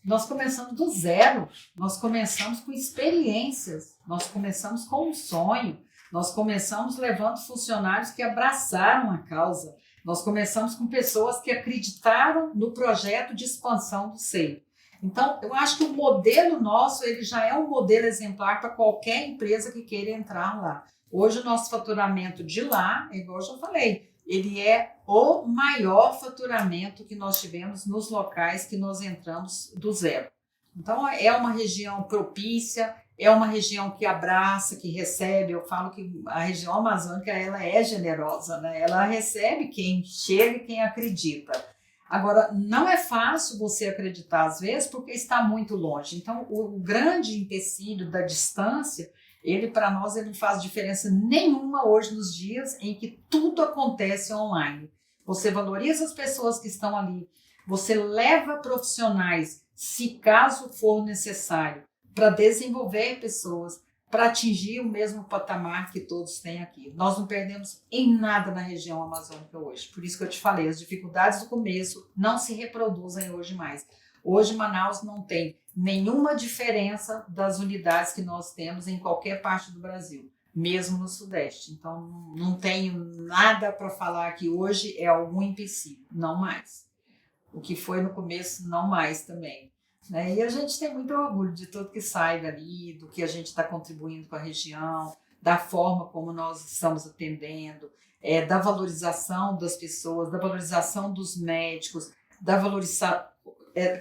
nós começamos do zero, nós começamos com experiências, nós começamos com um sonho, nós começamos levando funcionários que abraçaram a causa, nós começamos com pessoas que acreditaram no projeto de expansão do SEI. Então, eu acho que o modelo nosso ele já é um modelo exemplar para qualquer empresa que queira entrar lá. Hoje, o nosso faturamento de lá, igual eu já falei, ele é o maior faturamento que nós tivemos nos locais que nós entramos do zero. Então, é uma região propícia, é uma região que abraça, que recebe. Eu falo que a região amazônica ela é generosa, né? Ela recebe quem chega e quem acredita. Agora, não é fácil você acreditar às vezes porque está muito longe. Então, o grande empecilho da distância, ele para nós ele não faz diferença nenhuma hoje nos dias em que tudo acontece online. Você valoriza as pessoas que estão ali, você leva profissionais, se caso for necessário, para desenvolver pessoas, para atingir o mesmo patamar que todos têm aqui. Nós não perdemos em nada na região amazônica hoje. Por isso que eu te falei, as dificuldades do começo não se reproduzem hoje mais. Hoje Manaus não tem nenhuma diferença das unidades que nós temos em qualquer parte do Brasil, mesmo no Sudeste. Então não tenho nada para falar que hoje é algum empecilho, não mais. O que foi no começo, não mais também. Né? E a gente tem muito orgulho de tudo que sai dali, do que a gente está contribuindo com a região, da forma como nós estamos atendendo, da valorização das pessoas, da valorização dos médicos, da valorização,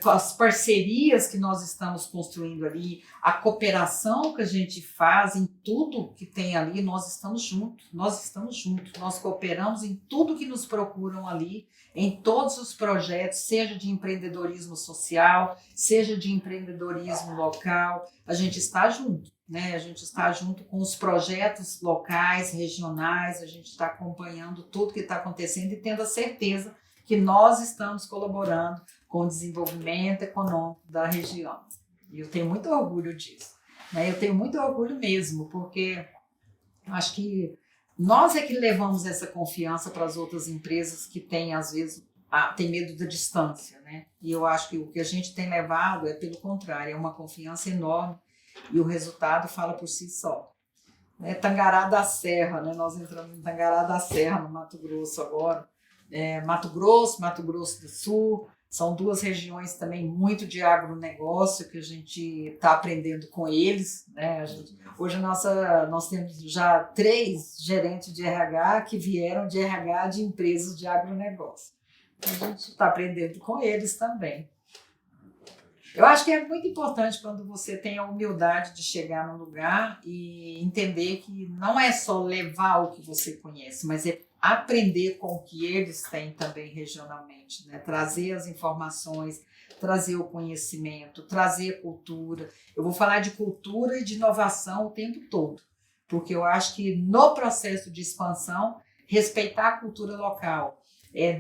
as parcerias que nós estamos construindo ali, a cooperação que a gente faz em tudo que tem ali, nós estamos juntos, nós cooperamos em tudo que nos procuram ali, em todos os projetos, seja de empreendedorismo social, seja de empreendedorismo local, a gente está junto, né? A gente está junto com os projetos locais, regionais, a gente está acompanhando tudo que está acontecendo e tendo a certeza que nós estamos colaborando com o desenvolvimento econômico da região. E eu tenho muito orgulho disso, né? Eu tenho muito orgulho mesmo, porque acho que nós é que levamos essa confiança para as outras empresas que têm, às vezes, tem medo da distância, né? E eu acho que o que a gente tem levado é, pelo contrário, é uma confiança enorme e o resultado fala por si só. Né? Tangará da Serra, né? Nós entramos em Tangará da Serra, no Mato Grosso agora. Mato Grosso do Sul, são 2 regiões também muito de agronegócio que a gente está aprendendo com eles. Né? Hoje nós temos já 3 gerentes de RH que vieram de RH de empresas de agronegócio. A gente está aprendendo com eles também. Eu acho que é muito importante quando você tem a humildade de chegar num lugar e entender que não é só levar o que você conhece, mas é aprender com o que eles têm também regionalmente, né? Trazer as informações, trazer o conhecimento, trazer a cultura. Eu vou falar de cultura e de inovação o tempo todo, porque eu acho que no processo de expansão, respeitar a cultura local,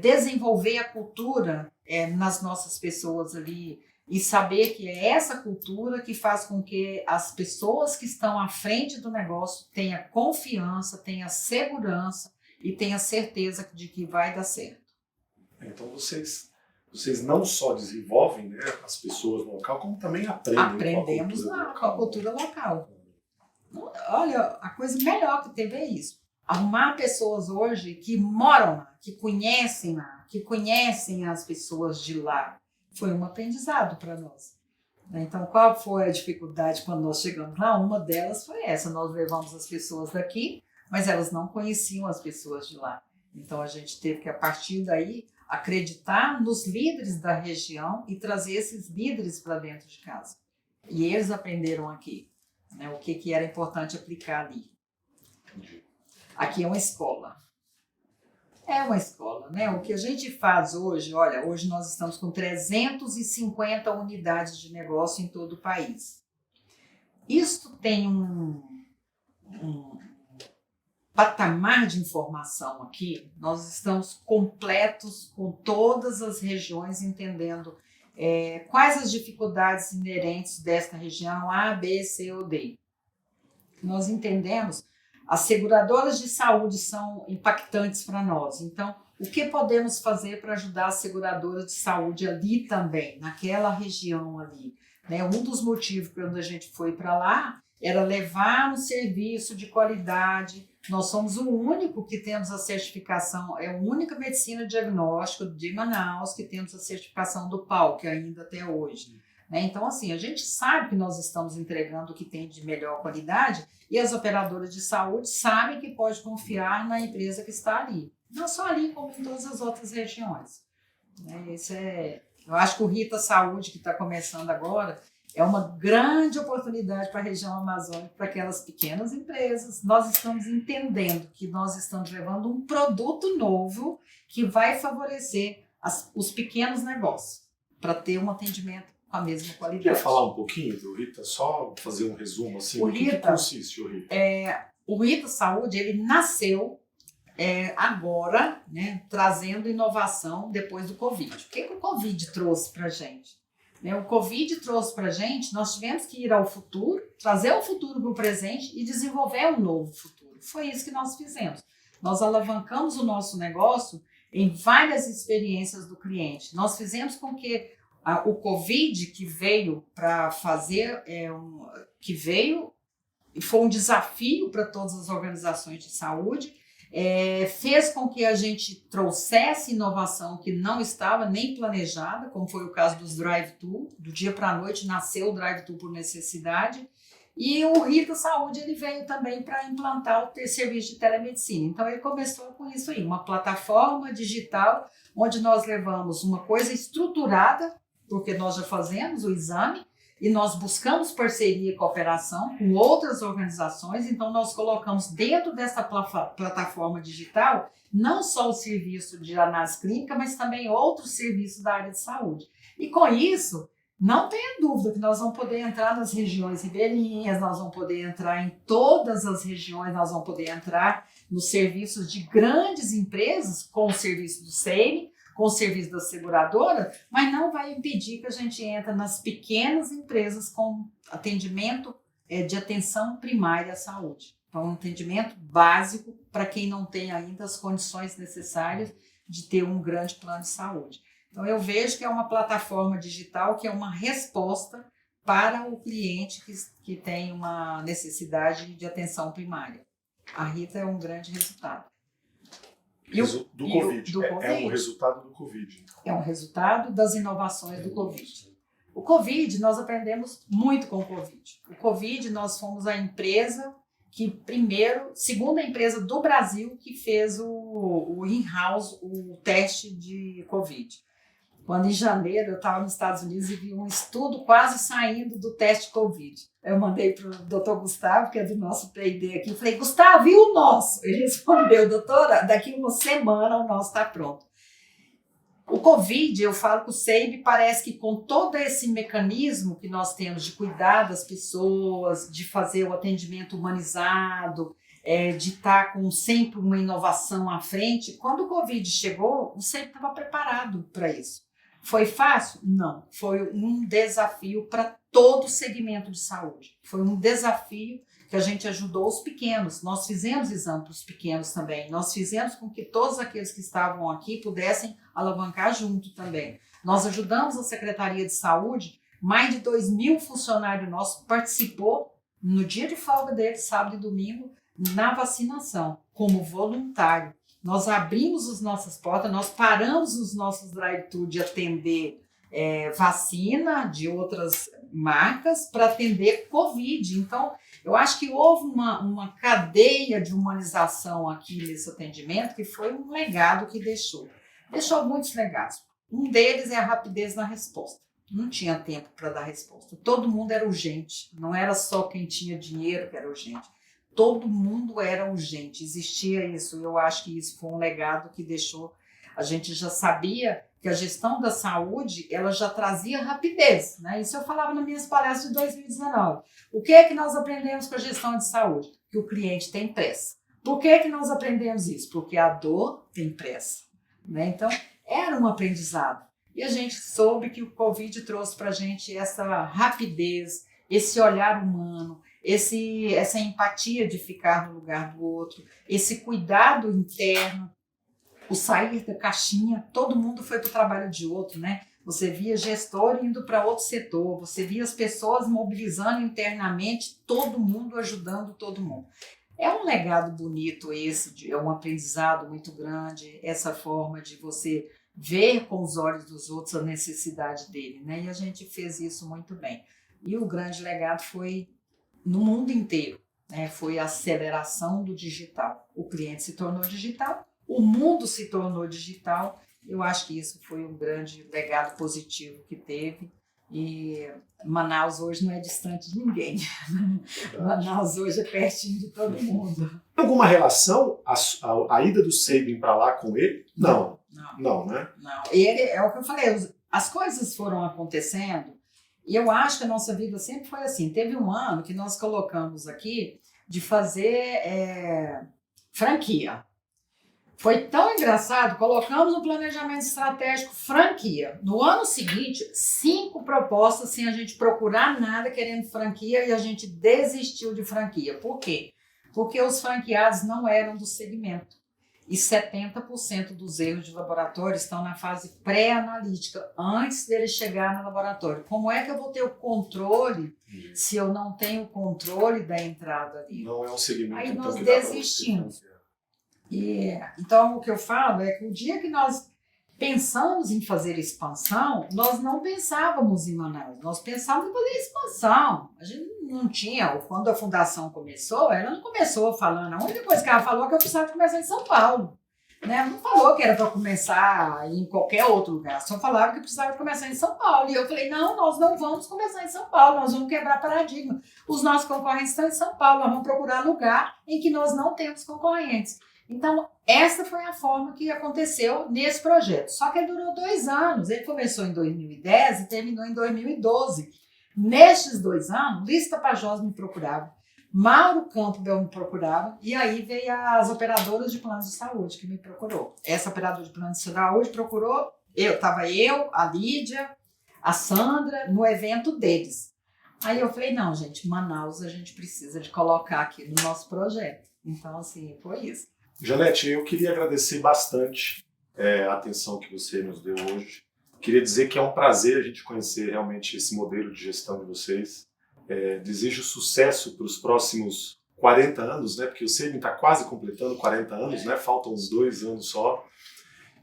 desenvolver a cultura nas nossas pessoas ali, e saber que é essa cultura que faz com que as pessoas que estão à frente do negócio tenham confiança, tenham segurança e tenham certeza de que vai dar certo. Então vocês não só desenvolvem, né, as pessoas no local, como também aprendem. Aprendemos com a cultura local. Olha, a coisa melhor que teve é isso. Arrumar pessoas hoje que moram lá, que conhecem lá, que conhecem as pessoas de lá. Foi um aprendizado para nós. Então, qual foi a dificuldade quando nós chegamos lá? Uma delas foi essa. Nós levamos as pessoas daqui, mas elas não conheciam as pessoas de lá. Então, a gente teve que, a partir daí, acreditar nos líderes da região e trazer esses líderes para dentro de casa. E eles aprenderam aqui, né, o que era importante aplicar ali. Aqui é uma escola. É uma escola, né? O que a gente faz hoje, olha, hoje nós estamos com 350 unidades de negócio em todo o país. Isto tem um patamar de informação aqui, nós estamos completos com todas as regiões, entendendo quais as dificuldades inerentes desta região A, B, C ou D. Nós entendemos, as seguradoras de saúde são impactantes para nós, então o que podemos fazer para ajudar as seguradoras de saúde ali também, naquela região ali, né? Um dos motivos quando a gente foi para lá era levar um serviço de qualidade. Nós somos o único que temos a certificação, é a única medicina diagnóstica de Manaus que temos a certificação do PAL, que ainda até hoje. Né? Então, assim, a gente sabe que nós estamos entregando o que tem de melhor qualidade e as operadoras de saúde sabem que pode confiar na empresa que está ali. Não só ali, como em todas as outras regiões. Né? Eu acho que o Rita Saúde, que está começando agora, é uma grande oportunidade para a região amazônica, para aquelas pequenas empresas. Nós estamos entendendo que nós estamos levando um produto novo que vai favorecer os pequenos negócios, para ter um atendimento com a mesma qualidade. Quer falar um pouquinho do Rita? Só fazer um resumo assim. O que consiste o Rita? O Rita Saúde, ele nasceu agora, né, trazendo inovação depois do Covid. O que o Covid trouxe para a gente? O Covid trouxe para a gente, nós tivemos que ir ao futuro, trazer o futuro para o presente e desenvolver um novo futuro. Foi isso que nós fizemos. Nós alavancamos o nosso negócio em várias experiências do cliente. Nós fizemos com que o Covid, que veio para fazer, que veio e foi um desafio para todas as organizações de saúde, fez com que a gente trouxesse inovação que não estava nem planejada, como foi o caso dos drive-thru. Do dia para a noite nasceu o drive-thru por necessidade. E o Rita Saúde ele veio também para implantar o serviço de telemedicina. Então ele começou com isso aí, uma plataforma digital onde nós levamos uma coisa estruturada, porque nós já fazemos o exame, e nós buscamos parceria e cooperação com outras organizações, então nós colocamos dentro dessa plataforma digital não só o serviço de análise clínica, mas também outros serviços da área de saúde. E com isso, não tenha dúvida que nós vamos poder entrar nas regiões ribeirinhas, nós vamos poder entrar em todas as regiões, nós vamos poder entrar nos serviços de grandes empresas, com o serviço do SEIME, com o serviço da seguradora, mas não vai impedir que a gente entre nas pequenas empresas com atendimento de atenção primária à saúde. Então, um atendimento básico para quem não tem ainda as condições necessárias de ter um grande plano de saúde. Então, eu vejo que é uma plataforma digital que é uma resposta para o cliente que tem uma necessidade de atenção primária. A Rita é um grande resultado. Do Covid. É um resultado do Covid. Então. É um resultado das inovações do Covid. O Covid, nós aprendemos muito com o Covid. O Covid, nós fomos a empresa que segunda empresa do Brasil que fez o in-house, o teste de Covid. Quando em janeiro eu estava nos Estados Unidos e vi um estudo quase saindo do teste Covid. Eu mandei para o doutor Gustavo, que é do nosso P&D aqui, falei, Gustavo, e o nosso? Ele respondeu, doutora, daqui uma semana o nosso está pronto. O Covid, eu falo que o SEIB parece que com todo esse mecanismo que nós temos de cuidar das pessoas, de fazer o atendimento humanizado, de estar com sempre uma inovação à frente, quando o Covid chegou, o SEIB estava preparado para isso. Foi fácil? Não. Foi um desafio para todo o segmento de saúde. Foi um desafio que a gente ajudou os pequenos. Nós fizemos exame para os pequenos também. Nós fizemos com que todos aqueles que estavam aqui pudessem alavancar junto também. Nós ajudamos a Secretaria de Saúde, mais de 2.000 funcionários nossos participou no dia de folga dele, sábado e domingo, na vacinação, como voluntário. Nós abrimos as nossas portas, nós paramos os nossos drive-thru de atender vacina de outras marcas para atender Covid. Então, eu acho que houve uma cadeia de humanização aqui nesse atendimento que foi um legado que deixou. Deixou muitos legados. Um deles é a rapidez na resposta. Não tinha tempo para dar resposta. Todo mundo era urgente. Não era só quem tinha dinheiro que era urgente. Todo mundo era urgente. Existia isso. Eu acho que isso foi um legado que deixou. A gente já sabia que a gestão da saúde ela já trazia rapidez, né? Isso eu falava nas minhas palestras de 2019. O que é que nós aprendemos com a gestão de saúde? Que o cliente tem pressa. Por que é que nós aprendemos isso? Porque a dor tem pressa, né? Então, era um aprendizado. E a gente soube que o Covid trouxe para a gente essa rapidez, esse olhar humano, essa empatia de ficar no lugar do outro, esse cuidado interno, o sair da caixinha. Todo mundo foi para o trabalho de outro, né? Você via gestor indo para outro setor, você via as pessoas mobilizando internamente, todo mundo ajudando todo mundo. É um legado bonito esse, é um aprendizado muito grande, essa forma de você ver com os olhos dos outros a necessidade dele, né? E a gente fez isso muito bem. E o grande legado foi no mundo inteiro, né? Foi a aceleração do digital. O cliente se tornou digital, o mundo se tornou digital. Eu acho que isso foi um grande legado positivo que teve. E Manaus hoje não é distante de ninguém. Manaus hoje é pertinho de todo mundo. Tem alguma relação a ida do Sabin para lá com ele? Não. Não, né? Não. Ele, é o que eu falei, as coisas foram acontecendo e eu acho que a nossa vida sempre foi assim. Teve um ano que nós colocamos aqui de fazer franquia. Foi tão engraçado, colocamos no planejamento estratégico franquia. No ano seguinte, 5 propostas sem a gente procurar nada querendo franquia e a gente desistiu de franquia. Por quê? Porque os franqueados não eram do segmento. E 70% dos erros de laboratório estão na fase pré-analítica, antes dele chegar no laboratório. Como é que eu vou ter o controle se eu não tenho o controle da entrada ali? Não é um segmento. Aí nós desistimos. Então, o que eu falo é que o dia que nós pensamos em fazer expansão, nós não pensávamos em Manaus, nós pensávamos em fazer expansão. A gente não tinha, quando a fundação começou, ela não começou falando, a única coisa que ela falou é que eu precisava começar em São Paulo. Né? Ela não falou que era para começar em qualquer outro lugar, só falava que precisava começar em São Paulo. E eu falei, não, nós não vamos começar em São Paulo, nós vamos quebrar paradigma. Os nossos concorrentes estão em São Paulo, nós vamos procurar lugar em que nós não temos concorrentes. Então, essa foi a forma que aconteceu nesse projeto. Só que ele durou 2 anos. Ele começou em 2010 e terminou em 2012. Nestes 2 anos, Liz Tapajós me procurava, Mauro Campbell me procurava, e aí veio as operadoras de planos de saúde que me procurou. Essa operadora de planos de saúde procurou, estava eu, a Lídia, a Sandra, no evento deles. Aí eu falei, não, gente, Manaus a gente precisa de colocar aqui no nosso projeto. Então, assim, foi isso. Janete, eu queria agradecer bastante a atenção que você nos deu hoje. Queria dizer que é um prazer a gente conhecer realmente esse modelo de gestão de vocês. Desejo sucesso para os próximos 40 anos, né? Porque o Sabin está quase completando 40 anos, né? Faltam uns 2 anos só.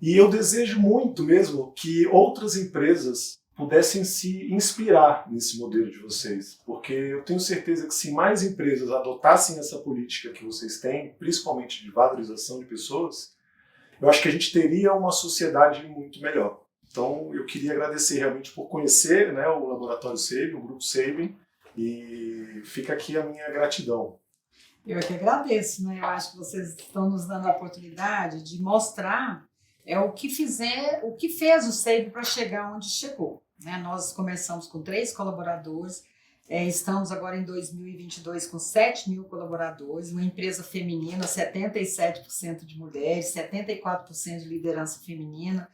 E eu desejo muito mesmo que outras empresas pudessem se inspirar nesse modelo de vocês, porque eu tenho certeza que se mais empresas adotassem essa política que vocês têm, principalmente de valorização de pessoas, eu acho que a gente teria uma sociedade muito melhor. Então, eu queria agradecer realmente por conhecer, né, o Laboratório Sabin, o Grupo Sabin, e fica aqui a minha gratidão. Eu que agradeço, né? Eu acho que vocês estão nos dando a oportunidade de mostrar o que fez o Sabin para chegar onde chegou. Né? Nós começamos com 3 colaboradores, estamos agora em 2022 com 7.000 colaboradores, uma empresa feminina, 77% de mulheres, 74% de liderança feminina,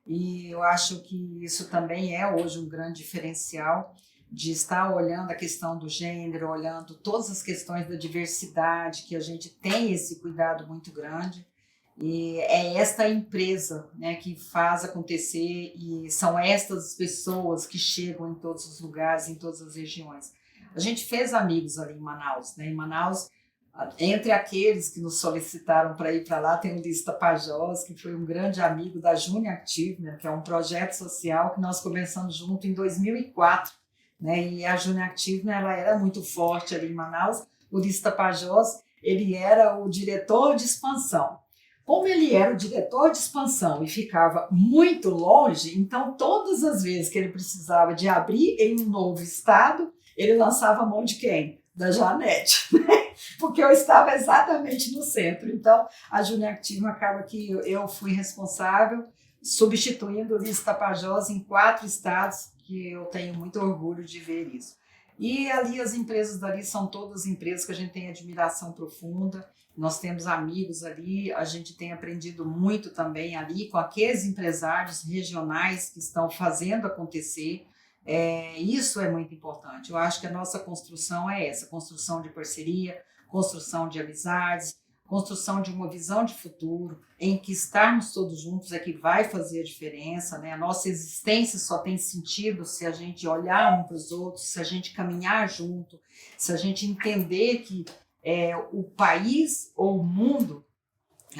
e eu acho que isso também é hoje um grande diferencial de estar olhando a questão do gênero, olhando todas as questões da diversidade, que a gente tem esse cuidado muito grande. E é esta empresa, né, que faz acontecer, e são estas pessoas que chegam em todos os lugares, em todas as regiões. A gente fez amigos ali em Manaus, né? Em Manaus, entre aqueles que nos solicitaram para ir para lá, tem o Luiz Tapajós, que foi um grande amigo da Junior Active, que é um projeto social que nós começamos junto em 2004. Né? E a Junior Active, ela era muito forte ali em Manaus. O Luiz Tapajós, ele era o diretor de expansão. Como ele era o diretor de expansão e ficava muito longe, então todas as vezes que ele precisava de abrir em um novo estado, ele lançava a mão de quem? Da Janete, né? Porque eu estava exatamente no centro. Então, a Junior Active acaba que eu fui responsável, substituindo o Luiz Tapajós em 4 estados, que eu tenho muito orgulho de ver isso. E ali as empresas dali são todas empresas que a gente tem admiração profunda, nós temos amigos ali, a gente tem aprendido muito também ali com aqueles empresários regionais que estão fazendo acontecer. Isso é muito importante. Eu acho que a nossa construção é essa, construção de parceria, construção de amizades, construção de uma visão de futuro, em que estarmos todos juntos é que vai fazer a diferença, né? A nossa existência só tem sentido se a gente olhar um para os outros, se a gente caminhar junto, se a gente entender que o país ou o mundo,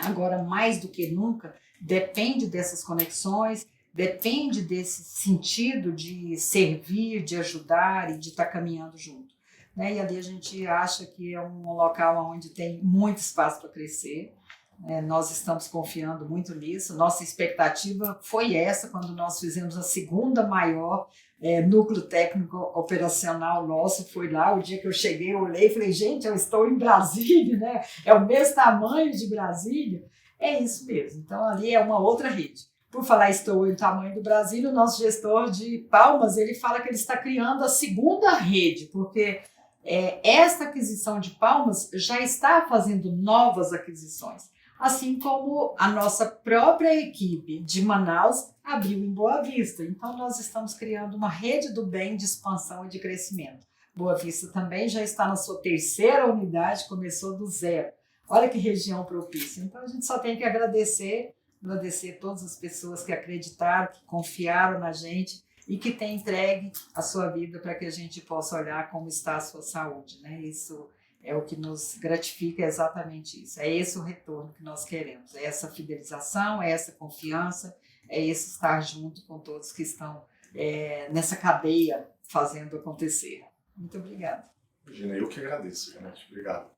agora mais do que nunca, depende dessas conexões, depende desse sentido de servir, de ajudar e de estar caminhando junto. Né? E ali a gente acha que é um local onde tem muito espaço para crescer. Nós estamos confiando muito nisso. Nossa expectativa foi essa quando nós fizemos a segunda maior núcleo técnico operacional nosso. Foi lá, o dia que eu cheguei, eu olhei e falei, gente, eu estou em Brasília, né? É o mesmo tamanho de Brasília. É isso mesmo. Então, ali é uma outra rede. Por falar estou em tamanho do Brasília, o nosso gestor de Palmas, ele fala que ele está criando a segunda rede, porque esta aquisição de Palmas já está fazendo novas aquisições, assim como a nossa própria equipe de Manaus abriu em Boa Vista. Então, nós estamos criando uma rede do bem de expansão e de crescimento. Boa Vista também já está na sua 3ª unidade, começou do zero. Olha que região propícia. Então, a gente só tem que agradecer todas as pessoas que acreditaram, que confiaram na gente e que têm entregue a sua vida para que a gente possa olhar como está a sua saúde, né? Isso é o que nos gratifica, é exatamente isso. É esse o retorno que nós queremos, é essa fidelização, é essa confiança, é esse estar junto com todos que estão nessa cadeia fazendo acontecer. Muito obrigada. Regina, eu que agradeço, Janete. Obrigado.